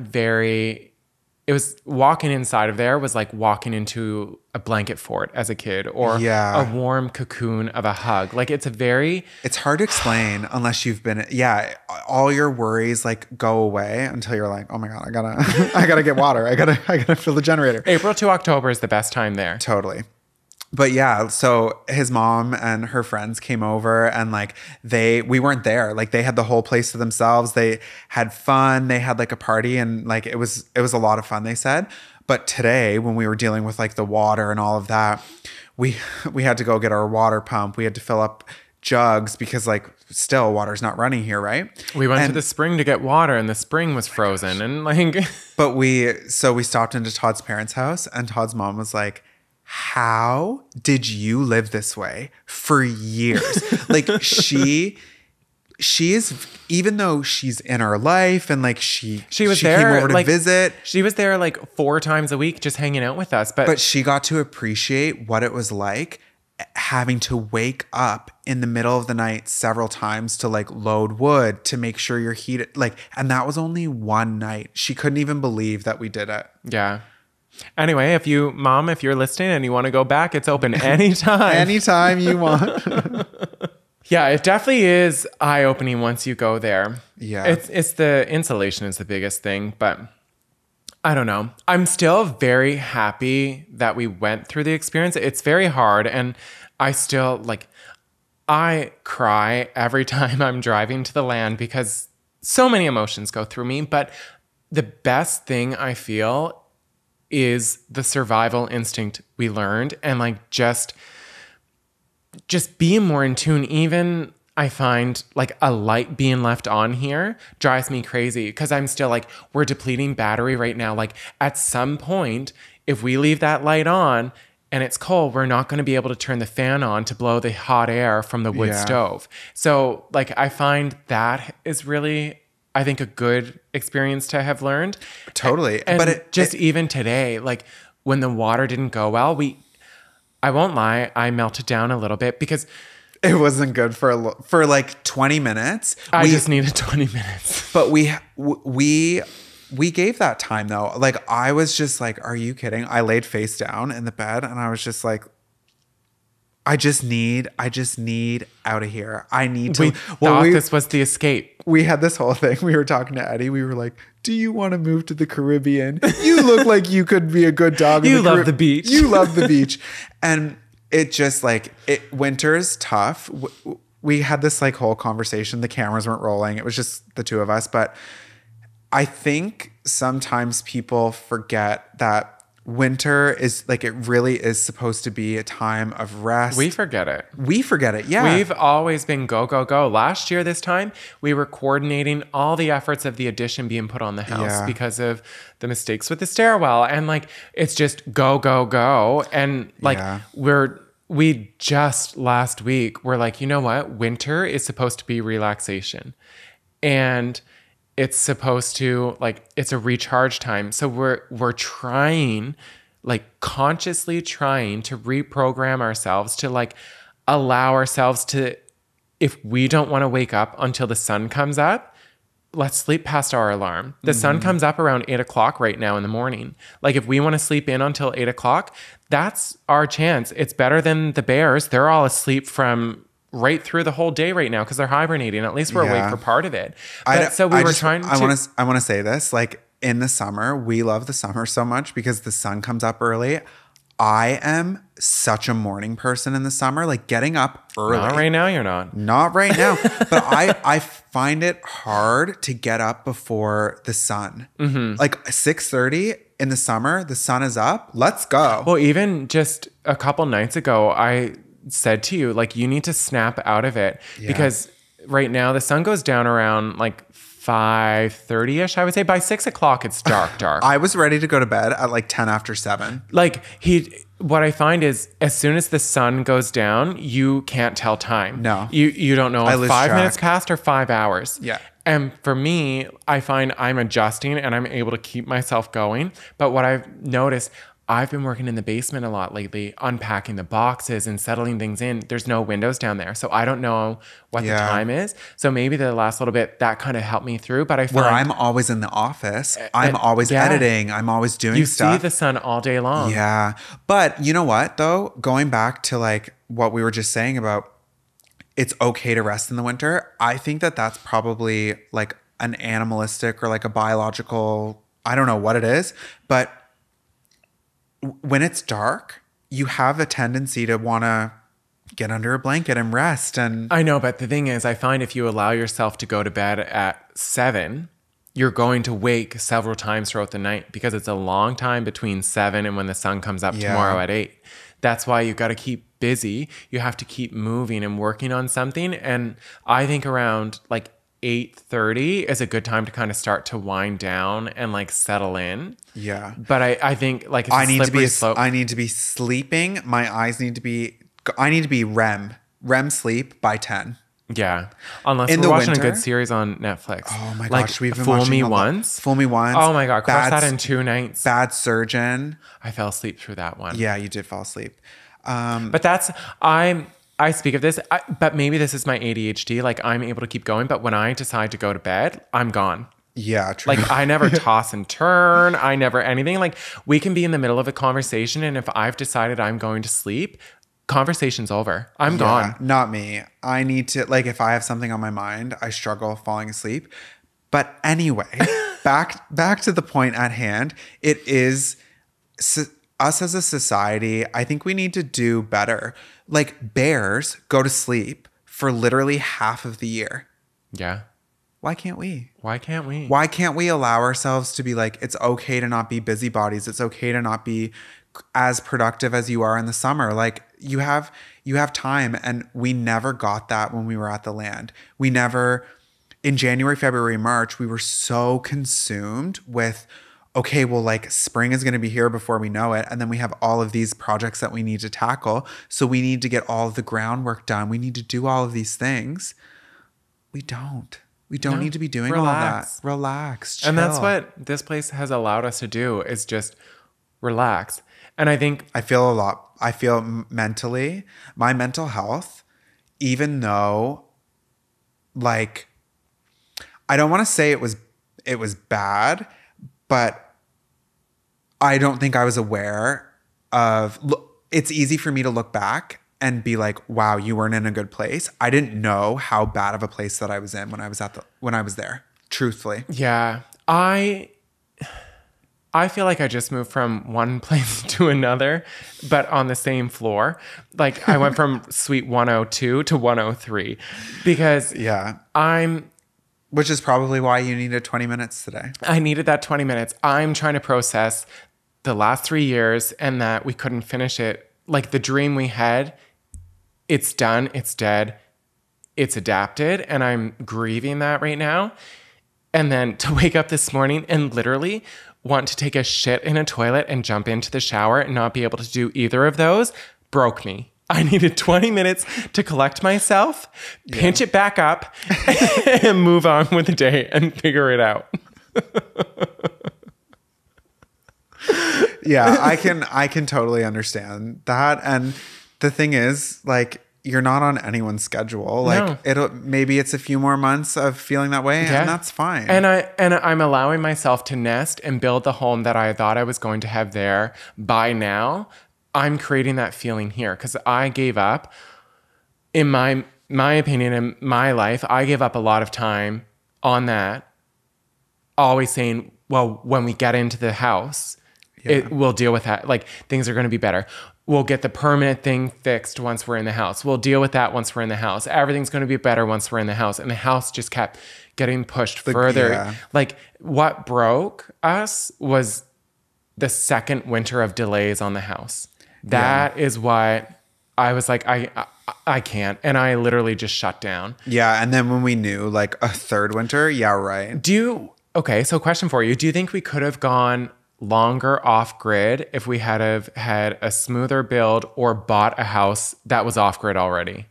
it was walking inside of there was like walking into a blanket fort as a kid or a warm cocoon of a hug. Like it's hard to explain unless you've been, all your worries like go away until you're like, oh my God, I gotta get water. I gotta fill the generator. April to October is the best time there. Totally. But yeah, so his mom and her friends came over and like we weren't there. Like they had the whole place to themselves. They had fun. They had like a party and like it was a lot of fun, they said. But today when we were dealing with like the water and all of that, we had to go get our water pump. We had to fill up jugs because like still water's not running here, right? We went to the spring to get water and the spring was frozen and like But we stopped into Todd's parents' house and Todd's mom was like, how did you live this way for years? Like she is, even though she's in our life and like she was there, came over to like, visit. She was there like 4 times a week just hanging out with us. But she got to appreciate what it was like having to wake up in the middle of the night several times to like load wood to make sure you're heated. Like, and that was only one night. She couldn't even believe that we did it. Yeah. Anyway, if you're listening and you want to go back, it's open anytime. Anytime you want. Yeah, it definitely is eye-opening once you go there. Yeah. It's the insulation is the biggest thing, but I don't know. I'm still very happy that we went through the experience. It's very hard and I still I cry every time I'm driving to the land because so many emotions go through me, but the best thing I feel is the survival instinct we learned and like just being more in tune. Even I find like a light being left on here drives me crazy because I'm still like, we're depleting battery right now. Like at some point, if we leave that light on and it's cold, we're not going to be able to turn the fan on to blow the hot air from the wood stove. So like I find that is really, I think, a good experience to have learned. Totally. But even today, like when the water didn't go well, I won't lie, I melted down a little bit because it wasn't good for like 20 minutes. I just needed 20 minutes. But we gave that time though. Like I was just like, are you kidding? I laid face down in the bed and I was just like, I just need out of here. I need to. We thought this was the escape. We had this whole thing. We were talking to Eddie. We were like, do you want to move to the Caribbean? You look like you could be a good dog. You love the beach. You love the beach. And it just winter's tough. We had this like whole conversation. The cameras weren't rolling. It was just the two of us. But I think sometimes people forget that winter is like, it really is supposed to be a time of rest. We forget it. Yeah. We've always been go, go, go. Last year, this time, we were coordinating all the efforts of the addition being put on the house because of the mistakes with the stairwell. And like, it's just go, go, go. And like, we just last week, we're like, you know what? Winter is supposed to be relaxation. And it's supposed to it's a recharge time. So we're trying, consciously trying to reprogram ourselves to allow ourselves to, if we don't want to wake up until the sun comes up, let's sleep past our alarm. The sun comes up around 8:00 right now in the morning. Like if we want to sleep in until 8:00, that's our chance. It's better than the bears. They're all asleep from right through the whole day right now because they're hibernating. At least we're awake for part of it. But I want to say this, like in the summer, we love the summer so much because the sun comes up early. I am such a morning person in the summer, like getting up early. Not right now, you're not. Not right now. But I find it hard to get up before the sun. Mm-hmm. Like 6:30 in the summer, the sun is up. Let's go. Well, even just a couple nights ago, I said to you, you need to snap out of it because right now the sun goes down around 5:30ish. I would say by 6:00 it's dark. I was ready to go to bed at 10 after 7. What I find is as soon as the sun goes down, you can't tell time. No, you don't know if 5 minutes track. passed or 5 hours. Yeah. And for me, I find I'm adjusting and I'm able to keep myself going. But what I've noticed, I've been working in the basement a lot lately, unpacking the boxes and settling things in. There's no windows down there. So I don't know what the time is. So maybe the last little bit, that kind of helped me through. But I find... Where I'm always in the office. I'm always editing. I'm always doing stuff. You see the sun all day long. Yeah. But you know what, though? Going back to like what we were just saying about it's okay to rest in the winter. I think that that's probably like an animalistic or like a biological... I don't know what it is. But... when it's dark, you have a tendency to want to get under a blanket and rest. And I know, but the thing is, I find if you allow yourself to go to bed at 7, you're going to wake several times throughout the night because it's a long time between 7 and when the sun comes up tomorrow at 8. That's why you've got to keep busy. You have to keep moving and working on something. And I think around like 8:30 is a good time to kind of start to wind down and like settle in. Yeah. But I think like it's I need to be sleeping. My eyes need to be REM sleep by 10. Yeah. Unless we're watching a good series on Netflix. Oh my like, gosh, we've been Fool watching Me Once. Fool Me Once. Oh my God, crossed that in 2 nights. Bad Surgeon. I fell asleep through that one. Yeah, you did fall asleep. But I speak of this, but maybe this is my ADHD. Like I'm able to keep going, but when I decide to go to bed, I'm gone. Yeah, true. Like I never toss and turn. I never anything. Like we can be in the middle of a conversation, and if I've decided I'm going to sleep, conversation's over. I'm gone. Not me. I need to, like, if I have something on my mind, I struggle falling asleep. But anyway, back to the point at hand. It is us as a society. I think we need to do better. Like bears go to sleep for literally half of the year. Yeah. Why can't we? Why can't we? Why can't we allow ourselves to be like, it's okay to not be busybodies. It's okay to not be as productive as you are in the summer. Like you have time, and we never got that when we were at the land. We never, in January, February, March, we were so consumed with, okay, well, like spring is going to be here before we know it. And then we have all of these projects that we need to tackle. So we need to get all of the groundwork done. We need to do all of these things. We don't need to be doing all that. Relax. Chill. And that's what this place has allowed us to do, is just relax. And I think I feel mentally, my mental health, even though like, I don't want to say it was bad, but I don't think I was aware of, it's easy for me to look back and be like, wow, you weren't in a good place. I didn't know how bad of a place that I was in when I was there, truthfully. Yeah. I feel like I just moved from one place to another, but on the same floor. Like I went from suite 102 to 103 because which is probably why you needed 20 minutes today. I needed that 20 minutes. I'm trying to process the last 3 years and that we couldn't finish it. Like the dream we had, it's done, it's dead, it's adapted, and I'm grieving that right now. And then to wake up this morning and literally want to take a shit in a toilet and jump into the shower and not be able to do either of those broke me. I needed 20 minutes to collect myself, pinch it back up, and move on with the day and figure it out. Yeah, I can totally understand that. And the thing is, like, you're not on anyone's schedule. Like maybe it's a few more months of feeling that way, and that's fine. And I'm allowing myself to nest and build the home that I thought I was going to have there by now. I'm creating that feeling here because I gave up, in my opinion, in my life, I gave up a lot of time on that. Always saying, well, when we get into the house, we'll deal with that. Like things are going to be better. We'll get the permanent thing fixed once we're in the house. We'll deal with that once we're in the house. Everything's going to be better once we're in the house. And the house just kept getting pushed further. Yeah. Like what broke us was the second winter of delays on the house. That is what I was like, I can't. And I literally just shut down. Yeah. And then when we knew like a third winter, right. Okay, so question for you. Do you think we could have gone longer off grid if we had had a smoother build or bought a house that was off grid already?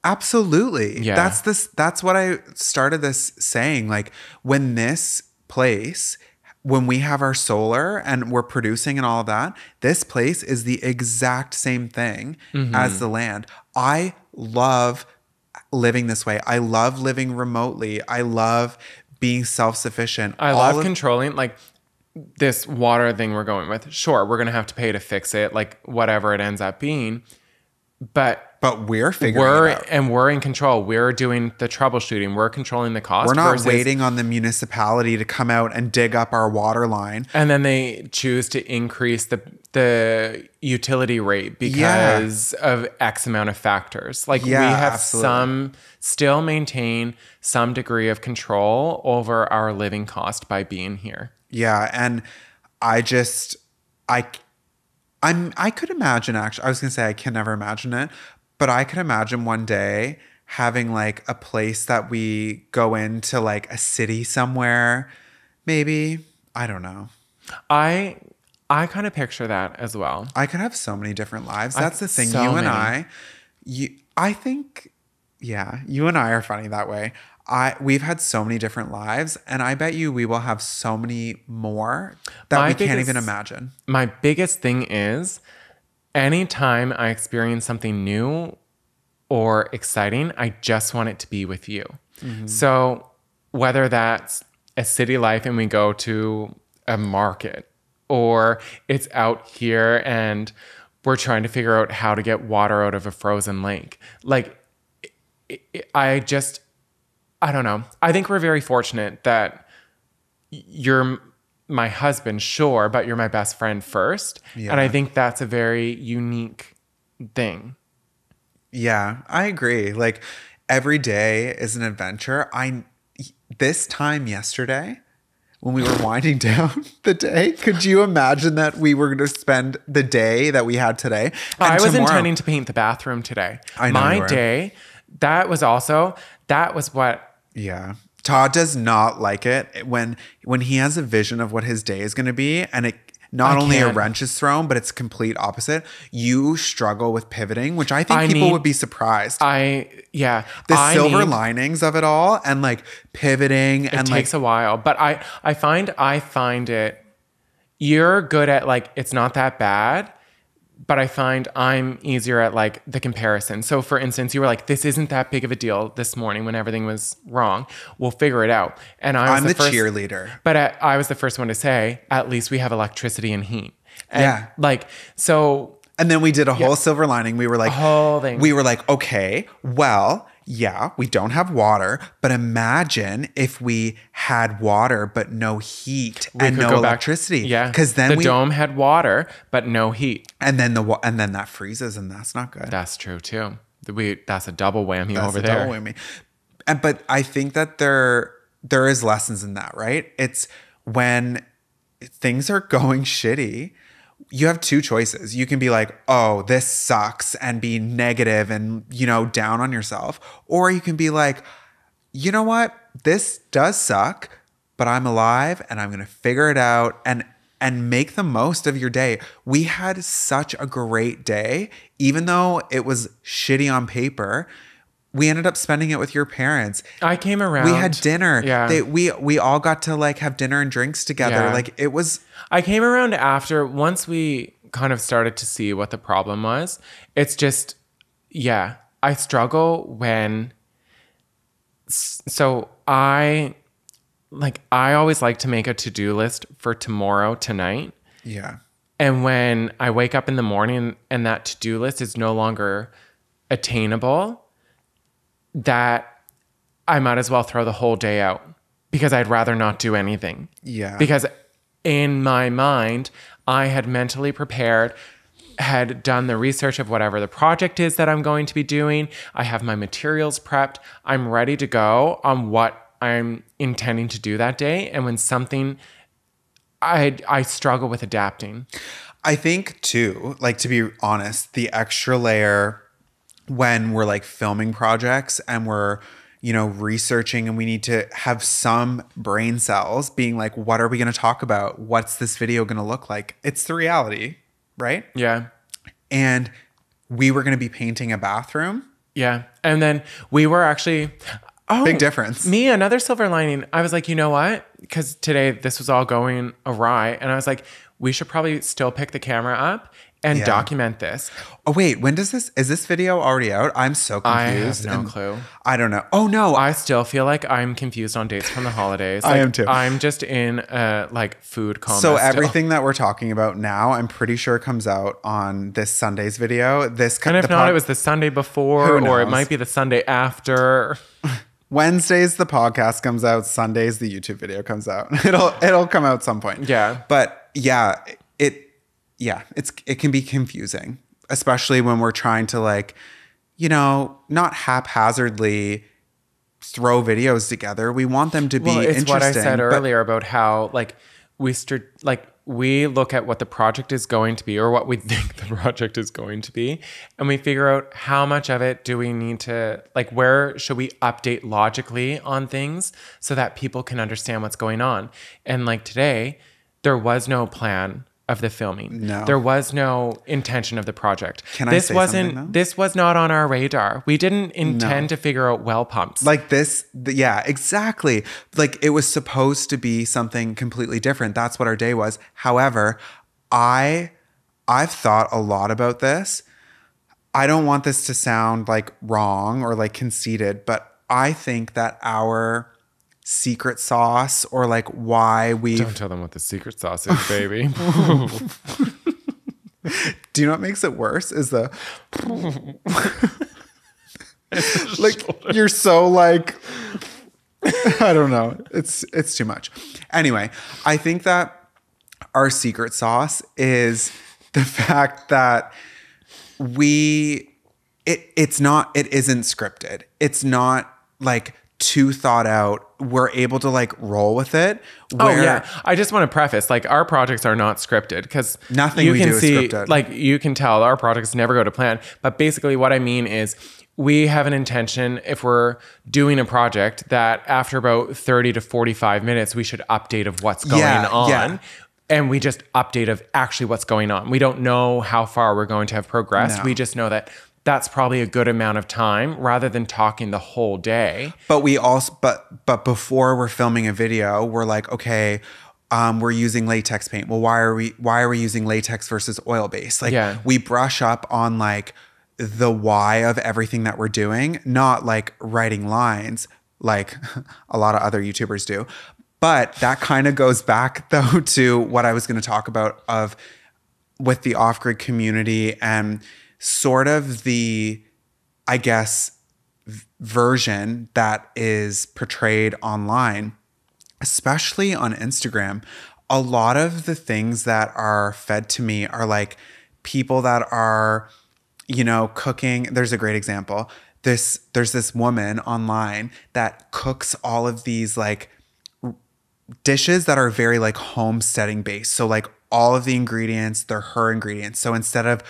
Absolutely. Yeah. That's what I started this saying. Like when this place when we have our solar and we're producing and all of that, this place is the exact same thing as the land. I love living this way. I love living remotely. I love being self-sufficient. I love controlling, like, this water thing we're going with. Sure, we're going to have to pay to fix it, like, whatever it ends up being. But we're figuring it out. And we're in control. We're doing the troubleshooting. We're controlling the cost. We're not waiting on the municipality to come out and dig up our water line. And then they choose to increase the utility rate because of X amount of factors. Like, we have still maintain some degree of control over our living cost by being here. Yeah. And I could imagine, actually, I was going to say I can never imagine it, but I could imagine one day having like a place that we go into, like a city somewhere, maybe. I don't know. I kind of picture that as well. I could have so many different lives. That's the thing. I think, you and I are funny that way. We've had so many different lives, and I bet you we will have so many more that we can't even imagine. My biggest thing is anytime I experience something new or exciting, I just want it to be with you. Mm-hmm. So whether that's a city life and we go to a market, or it's out here and we're trying to figure out how to get water out of a frozen lake. Like, I don't know. I think we're very fortunate that you're my husband, sure, but you're my best friend first. Yeah. And I think that's a very unique thing. Yeah, I agree. Like, every day is an adventure. This time yesterday, when we were winding down the day, could you imagine that we were going to spend the day that we had today? And I was intending to paint the bathroom today. I know. My day, that was what... Yeah. Todd does not like it when he has a vision of what his day is going to be, and it not only a wrench is thrown, but it's complete opposite. You struggle with pivoting, which I think people would be surprised. The silver linings of it all, and like pivoting, it takes a while, but I find it. You're good at, like, it's not that bad. But I find I'm easier at, like, the comparison. So, for instance, you were like, this isn't that big of a deal this morning when everything was wrong. We'll figure it out. And I'm the cheerleader. But I was the first one to say, at least we have electricity and heat. And And then we did a whole silver lining. We were like, whole thing. We were like, okay, well, yeah, we don't have water, but imagine if we had water but no heat and no electricity. Yeah, because then the dome had water but no heat, and then that freezes, and that's not good. That's true too. That's a double whammy over there. Double whammy. But I think that there is lessons in that, right? It's when things are going shitty. You have two choices. You can be like, oh, this sucks, and be negative and, down on yourself. Or you can be like, you know what? This does suck, but I'm alive and I'm going to figure it out and make the most of your day. We had such a great day, even though it was shitty on paper. We ended up spending it with your parents. I came around. We had dinner. Yeah. We all got to, like, have dinner and drinks together. Yeah. Like, it was... I came around once we kind of started to see what the problem was. It's just, I struggle when... So I always like to make a to-do list for tomorrow, tonight. Yeah. And when I wake up in the morning and that to-do list is no longer attainable... that I might as well throw the whole day out because I'd rather not do anything. Yeah. Because in my mind, I had mentally prepared, had done the research of whatever the project is that I'm going to be doing. I have my materials prepped. I'm ready to go on what I'm intending to do that day. And when something, I struggle with adapting. I think too, like, to be honest, the extra layer when we're, like, filming projects and we're, researching, and we need to have some brain cells being like, what are we going to talk about? What's this video going to look like? It's the reality, right? Yeah. And we were going to be painting a bathroom. Yeah. And then we were actually... big difference. Another silver lining. I was like, you know what? because today this was all going awry, and I was like, we should probably still pick the camera up and document this. Oh, wait, is this video already out? I'm so confused. I have no clue. I don't know. Oh, no. I still feel like I'm confused on dates from the holidays. I am too. I'm just in food coma. So everything that we're talking about now, I'm pretty sure comes out on this Sunday's video. And if not, it was the Sunday before, or it might be the Sunday after. Wednesdays the podcast comes out. Sundays the YouTube video comes out. It'll come out some point. Yeah. But yeah, it can be confusing, especially when we're trying to not haphazardly throw videos together. We want them to be interesting. It's what I said earlier about how we look at what the project is going to be, or what we think the project is going to be, and we figure out how much of it do we need to, where should we update logically on things so that people can understand what's going on. And today, there was no plan of the filming. No. There was no intention of the project. This was not on our radar. We didn't intend to figure out well pumps. Yeah, exactly. It was supposed to be something completely different. That's what our day was. However, I've thought a lot about this. I don't want this to sound wrong or conceited, but I think that our secret sauce, or why we don't tell them what the secret sauce is, baby. Do you know what makes it worse is the you're so I don't know, it's too much. Anyway, I think that our secret sauce is the fact that it isn't scripted. It's not too thought out. We're able to roll with it. I just want to preface, our projects are not scripted, because nothing we do is scripted. You can tell our projects never go to plan. But basically what I mean is, we have an intention, if we're doing a project, that after about 30 to 45 minutes, we should update of what's going on. Yeah. And we just update of actually what's going on. We don't know how far we're going to have progressed. No. We just know that that's probably a good amount of time, rather than talking the whole day. But we also, but before we're filming a video, we're okay, we're using latex paint. Well, why are we using latex versus oil base? We brush up on the why of everything that we're doing, not writing lines like a lot of other YouTubers do. But that kind of goes back though to what I was going to talk about with the off-grid community, and sort of the, I guess, version that is portrayed online, especially on Instagram. A lot of the things that are fed to me are people that are, cooking. There's a great example. There's this woman online that cooks all of these dishes that are very homesteading based. So all of the ingredients, they're her ingredients. So instead of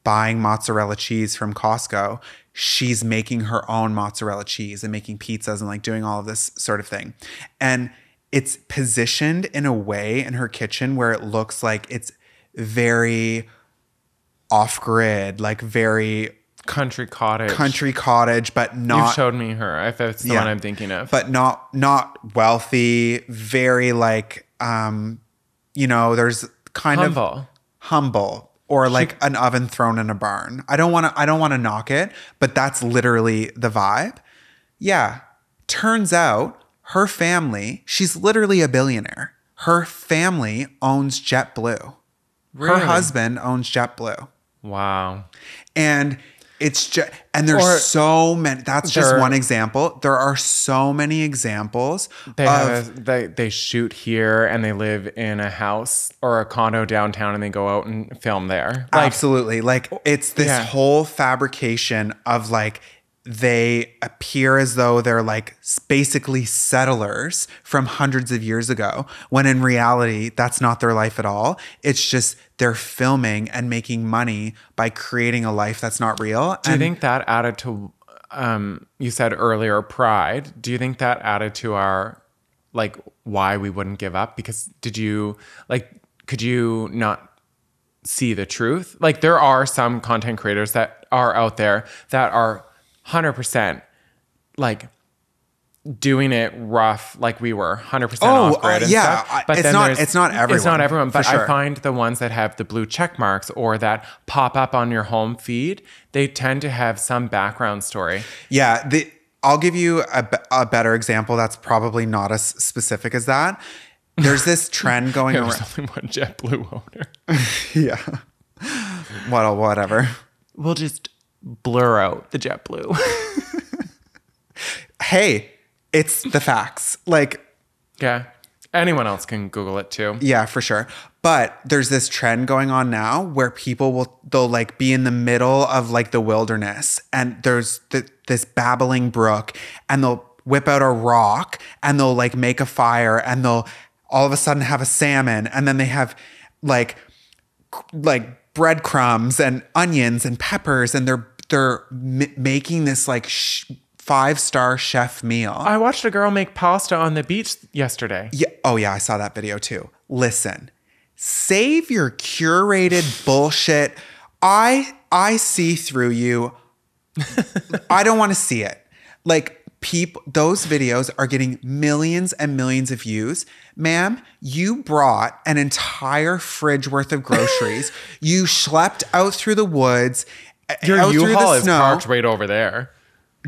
buying mozzarella cheese from Costco, she's making her own mozzarella cheese and making pizzas and doing all of this sort of thing. And it's positioned in a way in her kitchen where it looks like it's very off-grid, very country cottage, but not. You've showed me her, if it's the one I'm thinking of. But not wealthy, very there's kind of humble. Or an oven thrown in a barn. I don't want to knock it, but that's literally the vibe. Yeah. Turns out her family, she's literally a billionaire. Her family owns JetBlue. Really? Her husband owns JetBlue. Wow. And there's so many. That's just one example. There are so many examples. They shoot here, and they live in a house or a condo downtown, and they go out and film there. Absolutely. It's this whole fabrication of they appear as though they're basically settlers from hundreds of years ago, when in reality, that's not their life at all. It's just they're filming and making money by creating a life that's not real. Do you think that added to, you said earlier, pride? Do you think that added to our, why we wouldn't give up? Because could you not see the truth? There are some content creators that are out there that are 100% doing it rough, like we were 100% off grid and stuff. But it's not everyone. It's not everyone, but sure. I find the ones that have the blue check marks or that pop up on your home feed, they tend to have some background story. Yeah, I'll give you a better example that's probably not as specific as that. There's this trend going around. There's only one JetBlue owner. Yeah. Whatever. We'll just blur out the JetBlue. Hey, it's the facts. Like, yeah, anyone else can Google it too. Yeah, for sure. But there's this trend going on now where they'll like be in the middle of like the wilderness, and there's this babbling brook, and they'll whip out a rock and they'll like make a fire, and they'll all of a sudden have a salmon, and then they have like breadcrumbs and onions and peppers, and they're making this like 5-star chef meal. I watched a girl make pasta on the beach yesterday. Yeah. Oh yeah, I saw that video too. Listen, save your curated bullshit. I see through you. I don't want to see it. Like those videos are getting millions and millions of views. Ma'am, you brought an entire fridge worth of groceries. You schlepped out through the woods. Your U-Haul is parked right over there.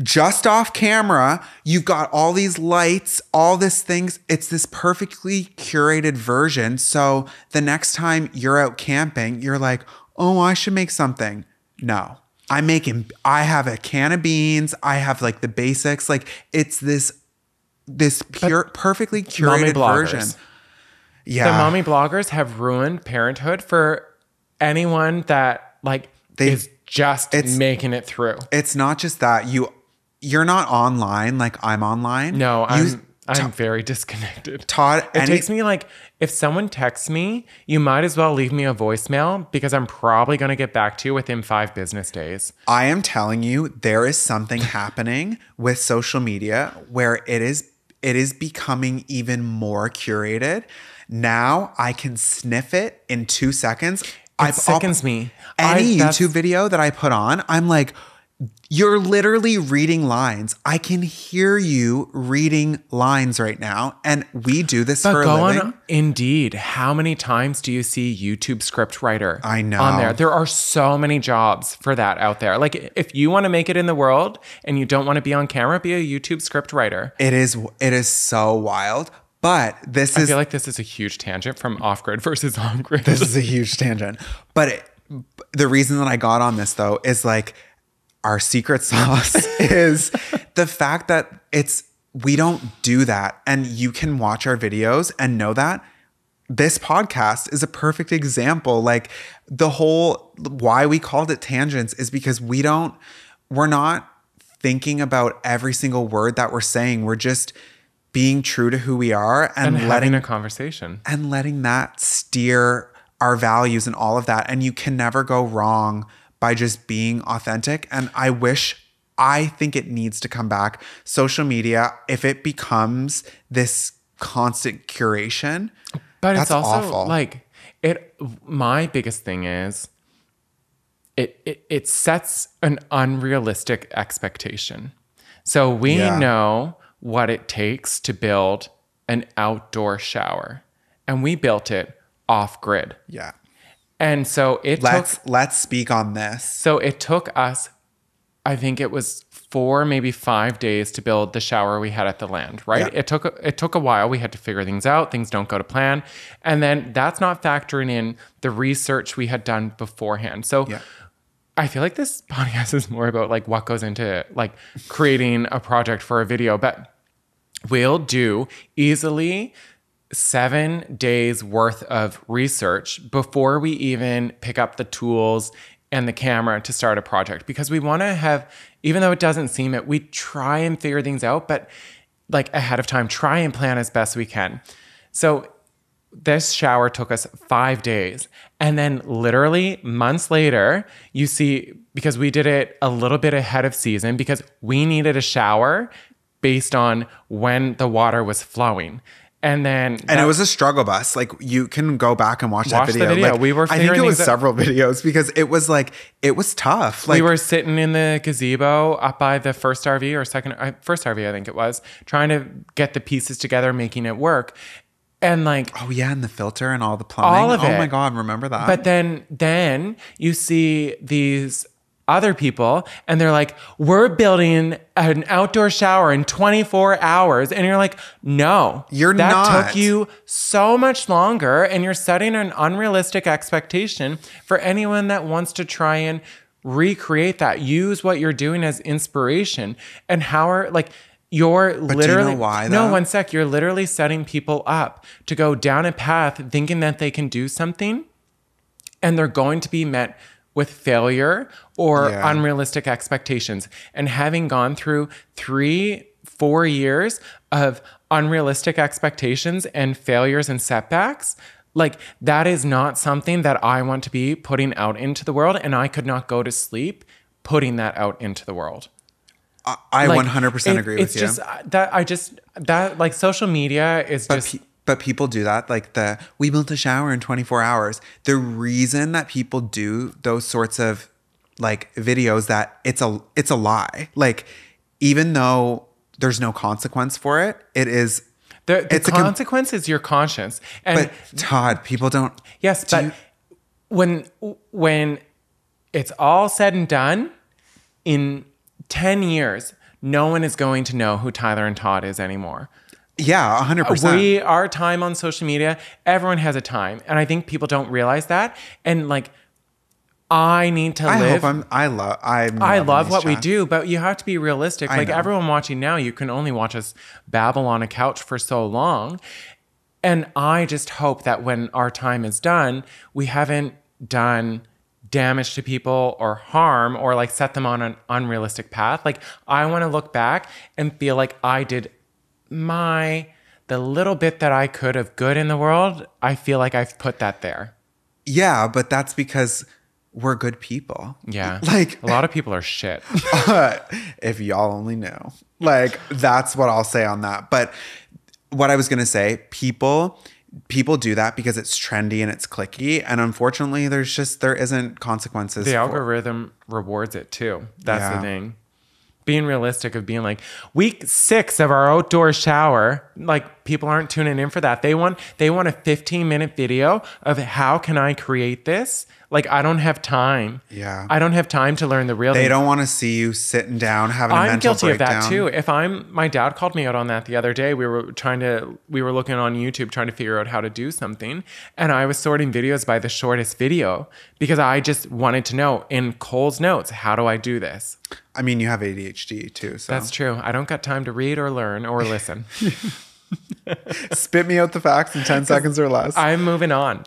Just off camera, you've got all these lights, all these things. It's this perfectly curated version. So the next time you're out camping, you're like, oh, I should make something. No, I have a can of beans. I have like the basics. Like it's this perfectly curated version. Yeah. The mommy bloggers have ruined parenthood for anyone that like is just making it through. It's not just that you're not online like I'm online. No, I'm very disconnected. Todd, it takes me like, if someone texts me, you might as well leave me a voicemail because I'm probably going to get back to you within 5 business days. I am telling you, there is something happening with social media where it is becoming even more curated. Now I can sniff it in 2 seconds. It sickens me. Any YouTube video that I put on, I'm like, you're literally reading lines. I can hear you reading lines right now. And we do this for a living. On Indeed. How many times do you see YouTube script writer? I know. On there. There are so many jobs for that out there. Like if you want to make it in the world and you don't want to be on camera, be a YouTube script writer. It is so wild. But I feel like this is a huge tangent from off-grid versus on-grid. This is a huge tangent. But the reason that I got on this, though, is like our secret sauce is the fact that we don't do that. And you can watch our videos and know that. This podcast is a perfect example. Like why we called it tangents is because we're not thinking about every single word that we're saying. We're just being true to who we are and having a conversation and letting that steer our values and all of that. And you can never go wrong by just being authentic. And I think it needs to come back. Social media, if it becomes this constant curation, but that's it's also awful. Like my biggest thing is it sets an unrealistic expectation. So we know what it takes to build an outdoor shower. And we built it off grid. Yeah. And so let's speak on this. So it took us, I think it was 4, maybe 5 days to build the shower we had at the land, right? Yeah. It took a while. We had to figure things out. Things don't go to plan. And then that's not factoring in the research we had done beforehand. So I feel like this podcast is more about like what goes into like creating a project for a video, but we'll do easily 7 days worth of research before we even pick up the tools and the camera to start a project, because we want to have, even though it doesn't seem it, we try and figure things out, but like ahead of time, try and plan as best we can. So this shower took us 5 days. And then literally months later, you see, because we did it a little bit ahead of season because we needed a shower based on when the water was flowing. And it was a struggle bus. Like, you can go back and watch that video. The video. Like, we were I think it was several videos because it was like, it was tough. Like, we were sitting in the gazebo up by the first RV or first RV, I think it was, trying to get the pieces together, making it work. And like, oh yeah, and the filter and all the plumbing. All of it. Oh my God, remember that? But then you see these other people and they're like, we're building an outdoor shower in 24 hours. And you're like, no, that took you so much longer. And you're setting an unrealistic expectation for anyone that wants to try and recreate that. Use what you're doing as inspiration. And you're literally, do you know why, though? No, one sec. You're literally setting people up to go down a path thinking that they can do something, and they're going to be met with failure or unrealistic expectations. And having gone through 3-4 years of unrealistic expectations and failures and setbacks, like, that is not something that I want to be putting out into the world. And I could not go to sleep putting that out into the world. I 100% agree with you. It's just that like social media is But people do that. Like, we built a shower in 24 hours. The reason that people do those sorts of like videos, that it's a lie. Like, even though there's no consequence for it, it is. The consequence is your conscience. And but Todd, people don't. Yes, but when it's all said and done, in 10 years, no one is going to know who Tyler and Todd is anymore. Yeah, 100%. Our time on social media, everyone has a time. And I think people don't realize that. And like, I need to live. I love what we do, but you have to be realistic. Like, everyone watching now, you can only watch us babble on a couch for so long. And I just hope that when our time is done, we haven't done damage to people or harm or like set them on an unrealistic path. Like, I want to look back and feel like I did the little bit that I could of good in the world. I feel like I've put that there. Yeah, but that's because we're good people. Yeah. Like, a lot of people are shit. If y'all only knew. Like, that's what I'll say on that. But what I was going to say, people do that because it's trendy and it's clicky. And unfortunately, there isn't consequences. The algorithm rewards it too. That's the thing. Being realistic of being like, week 6 of our outdoor shower, like, people aren't tuning in for that. They want a 15-minute video of how can I create this? Like, I don't have time. Yeah. I don't have time to learn the real thing. They don't want to see you sitting down having a mental breakdown. I'm guilty of that too. My dad called me out on that the other day. We were looking on YouTube trying to figure out how to do something. And I was sorting videos by the shortest video because I just wanted to know in Cole's notes, how do I do this? I mean, you have ADHD too, so. That's true. I don't got time to read or learn or listen. Spit me out the facts in 10 seconds or less. I'm moving on.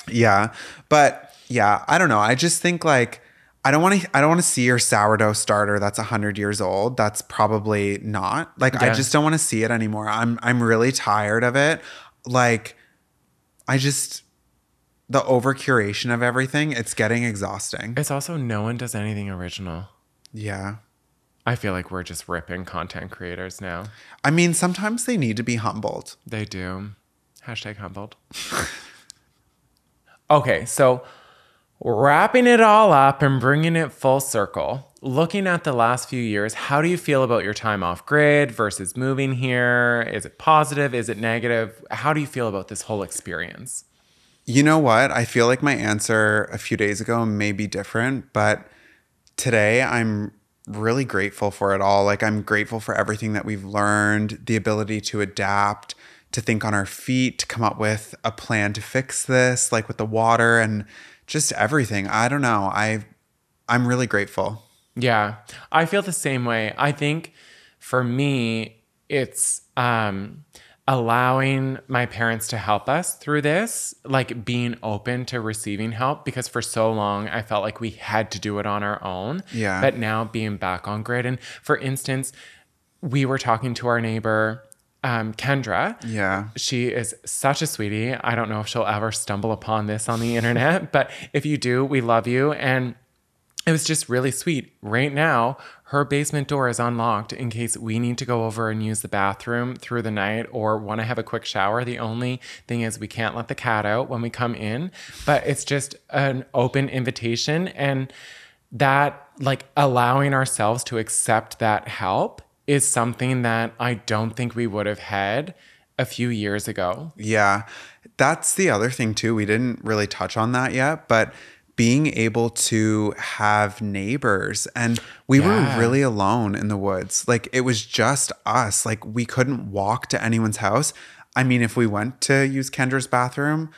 Yeah. But yeah, I don't know. I just think like, I don't want to see your sourdough starter that's 100 years old. That's probably not. Like, I just don't want to see it anymore. I'm really tired of it. Like, the over curation of everything, it's getting exhausting. It's also, no one does anything original. Yeah. I feel like we're just ripping content creators now. I mean, sometimes they need to be humbled. They do. #humbled. Okay, so wrapping it all up and bringing it full circle, looking at the last few years, how do you feel about your time off grid versus moving here? Is it positive? Is it negative? How do you feel about this whole experience? You know what? I feel like my answer a few days ago may be different, but today I'm really grateful for it all. Like, I'm grateful for everything that we've learned, the ability to adapt, to think on our feet, to come up with a plan to fix this, like with the water and just everything. I don't know. I'm really grateful. Yeah, I feel the same way. I think for me, it's allowing my parents to help us through this, like being open to receiving help, because for so long I felt like we had to do it on our own. Yeah. But now being back on grid. And for instance, we were talking to our neighbor, Kendra. Yeah. She is such a sweetie. I don't know if she'll ever stumble upon this on the internet, but if you do, we love you. And it was just really sweet. Right now, her basement door is unlocked in case we need to go over and use the bathroom through the night or want to have a quick shower. The only thing is we can't let the cat out when we come in, but it's just an open invitation. And that, like, allowing ourselves to accept that help is something that I don't think we would have had a few years ago. Yeah. That's the other thing too. We didn't really touch on that yet, but being able to have neighbors, and we were really alone in the woods. Like, it was just us. Like, we couldn't walk to anyone's house. I mean, if we went to use Kendra's bathroom,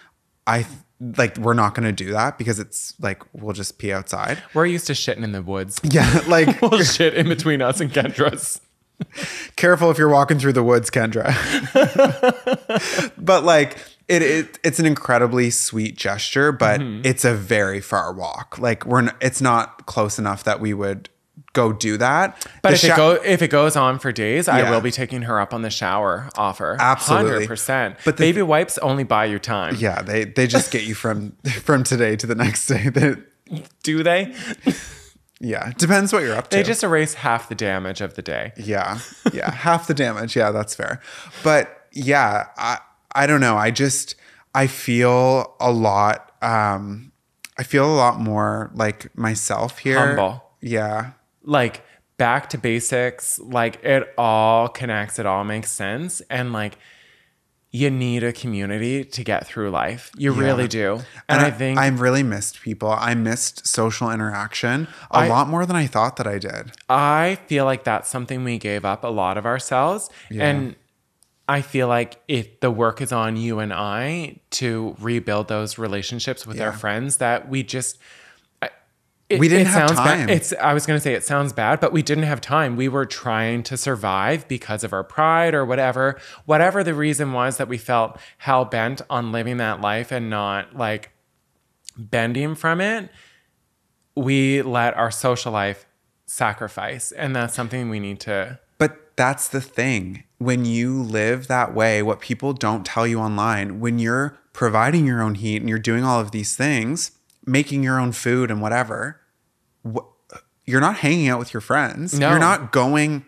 we're not going to do that because it's like, we'll just pee outside. We're used to shitting in the woods. Yeah. Like, we'll shit in between us and Kendra's. Careful if you're walking through the woods, Kendra. But like, it's an incredibly sweet gesture, but it's a very far walk. Like, it's not close enough that we would go do that. But if it goes on for days, I will be taking her up on the shower offer. Absolutely. 100%. But baby wipes only buy you time. Yeah, they just get you from today to the next day. Do they? Yeah, depends what you're up to. They just erase half the damage of the day. Yeah, half the damage. Yeah, that's fair. But yeah, I don't know. I feel a lot. I feel a lot more like myself here. Humble. Yeah. Like, back to basics. Like, it all connects. It all makes sense. And like, you need a community to get through life. You really do. And I think I really missed people. I missed social interaction a lot more than I thought that I did. I feel like that's something we gave up a lot of ourselves. Yeah. And I feel like if the work is on you and I to rebuild those relationships with our friends, that we just... we didn't have time. I was going to say it sounds bad, but we didn't have time. We were trying to survive because of our pride or whatever the reason was that we felt hell bent on living that life and not like bending from it. We let our social life sacrifice. And that's something we need to... But that's the thing. When you live that way, what people don't tell you online, when you're providing your own heat and you're doing all of these things, making your own food and whatever, you're not hanging out with your friends. No. You're not going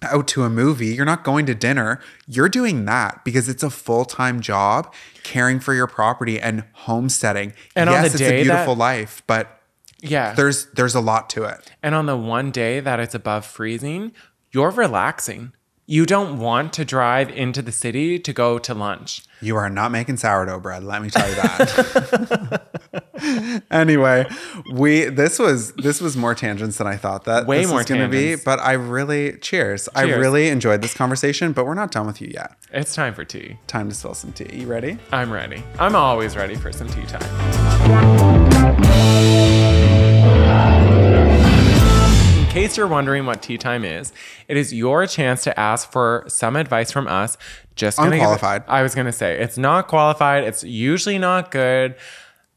out to a movie. You're not going to dinner. You're doing that because it's a full-time job, caring for your property and homesteading. And yes, it's a beautiful life, but there's a lot to it. And on the one day that it's above freezing, you're relaxing. You don't want to drive into the city to go to lunch. You are not making sourdough bread, let me tell you that. Anyway, this was more tangents than I thought that Way this more was going to be. But cheers. I really enjoyed this conversation, but we're not done with you yet. It's time for tea. Time to spill some tea. You ready? I'm ready. I'm always ready for some tea time. In case you're wondering what tea time is, it is your chance to ask for some advice from us. Just unqualified. I was going to say, it's not qualified. It's usually not good.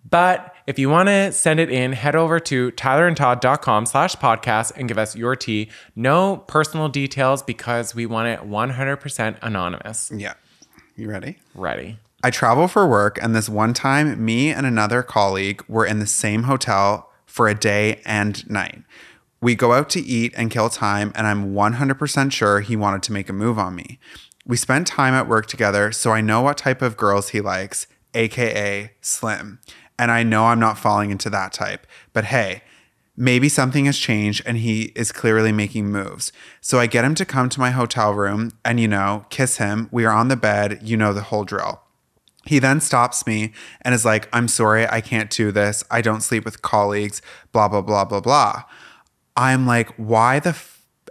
But if you want to send it in, head over to tylerandtodd.com/podcast and give us your tea. No personal details because we want it 100% anonymous. Yeah. You ready? Ready. I travel for work, and this one time, me and another colleague were in the same hotel for a day and night. We go out to eat and kill time, and I'm 100% sure he wanted to make a move on me. We spent time at work together, so I know what type of girls he likes, aka slim. And I know I'm not falling into that type. But hey, maybe something has changed and he is clearly making moves. So I get him to come to my hotel room and, kiss him. We are on the bed. You know the whole drill. He then stops me and is like, I'm sorry, I can't do this. I don't sleep with colleagues, blah, blah, blah, blah, blah. I'm like, why the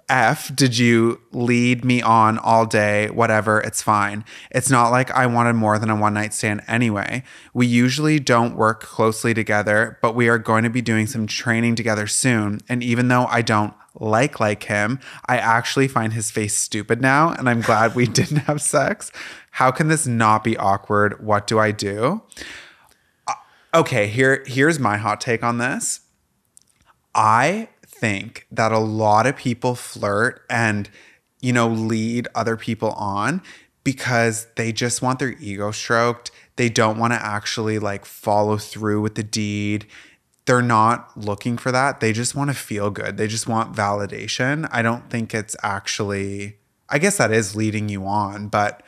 F did you lead me on all day? Whatever, it's fine. It's not like I wanted more than a one night stand anyway. We usually don't work closely together, but we are going to be doing some training together soon. And even though I don't like him, I actually find his face stupid now, and I'm glad we didn't have sex. How can this not be awkward? What do I do? Okay, here's my hot take on this. I think that a lot of people flirt and, lead other people on because they just want their ego stroked. They don't want to actually follow through with the deed. they're not looking for that. They just want to feel good. They just want validation. I don't think it's actually, I guess that is leading you on, but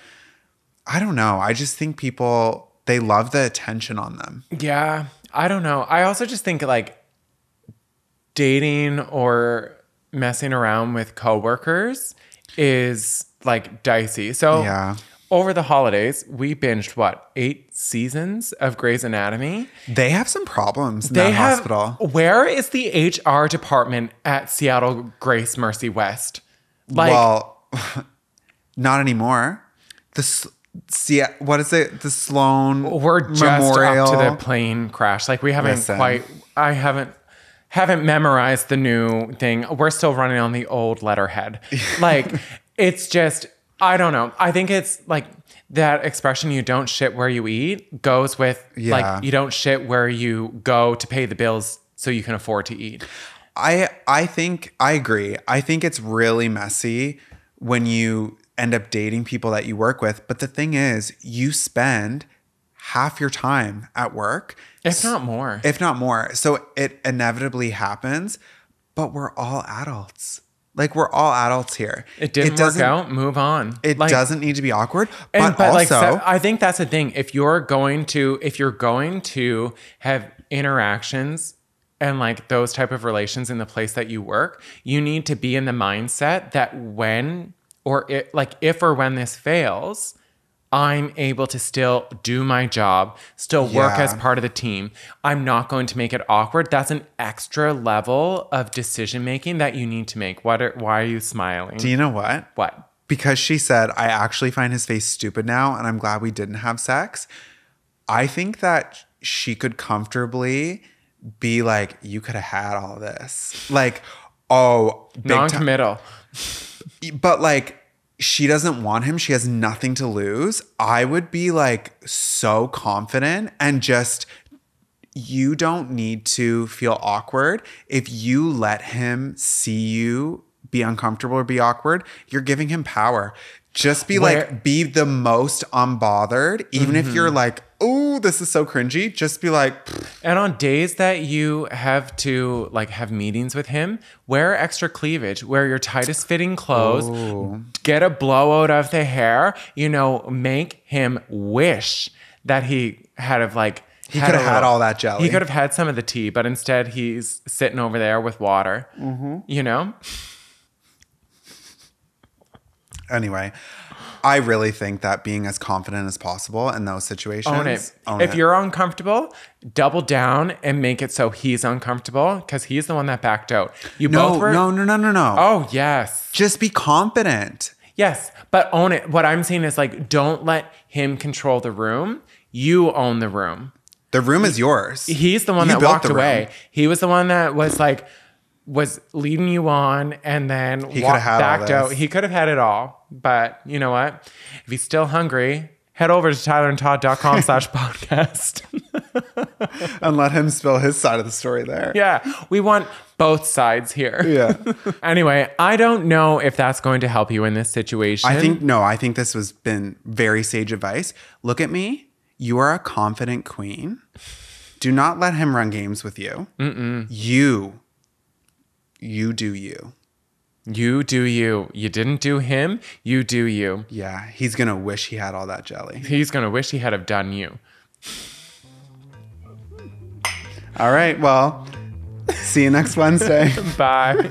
I don't know. I just think people, they love the attention on them. Yeah. I don't know. I also just think like dating or messing around with coworkers is like dicey. So yeah. Over the holidays, we binged 8 seasons of Grey's Anatomy. They have some problems in that hospital. Where is the HR department at Seattle Grace Mercy West? Well, not anymore. What is it? The Sloan We're just Memorial. up to the plane crash. Like we haven't I haven't memorized the new thing. We're still running on the old letterhead. Like it's just, I don't know. I think it's like that expression, you don't shit where you eat, goes with like you don't shit where you go to pay the bills so you can afford to eat. I think I agree. I think it's really messy when you end up dating people that you work with. But the thing is, you spend half your time at work. If not more. So it inevitably happens, but we're all adults. Like we're all adults here. It didn't work out. Move on. It doesn't need to be awkward. But also, I think that's the thing. If you're going to have interactions and like those type of relations in the place that you work, you need to be in the mindset that if or when this fails, I'm able to still do my job, still work as part of the team. I'm not going to make it awkward. That's an extra level of decision making that you need to make. Why are you smiling? Do you know what? What? Because she said, I actually find his face stupid now, and I'm glad we didn't have sex. I think that she could comfortably be like, you could have had all this. Like, non-committal. But like, she doesn't want him. She has nothing to lose. I would be like so confident and just, you don't need to feel awkward. If you let him see you be uncomfortable or be awkward, you're giving him power. Just be be the most unbothered. Even if you're like, oh, this is so cringy. Just be like. Pfft. And on days that you have to like have meetings with him, wear extra cleavage, wear your tightest fitting clothes, get a blowout of the hair, make him wish that he had he could have had all that jelly. He could have had some of the tea, but instead he's sitting over there with water, Anyway, I really think that being as confident as possible in those situations. Own it. If you're uncomfortable, double down and make it so he's uncomfortable because he's the one that backed out. No. Oh, yes. Just be confident. Yes, but own it. What I'm saying is like, don't let him control the room. You own the room. The room is yours. He's the one that walked away. He was the one that was leading you on and then backed out. He could have had it all. But you know what? If he's still hungry, head over to tylerandtodd.com/podcast. And let him spill his side of the story there. Yeah. We want both sides here. Yeah. Anyway, I don't know if that's going to help you in this situation. I think this has been very sage advice. Look at me. You are a confident queen. Do not let him run games with you. You do you. You do you. You didn't do him. You do you. Yeah. He's going to wish he had all that jelly. He's going to wish he had have done you. All right. Well, see you next Wednesday. Bye.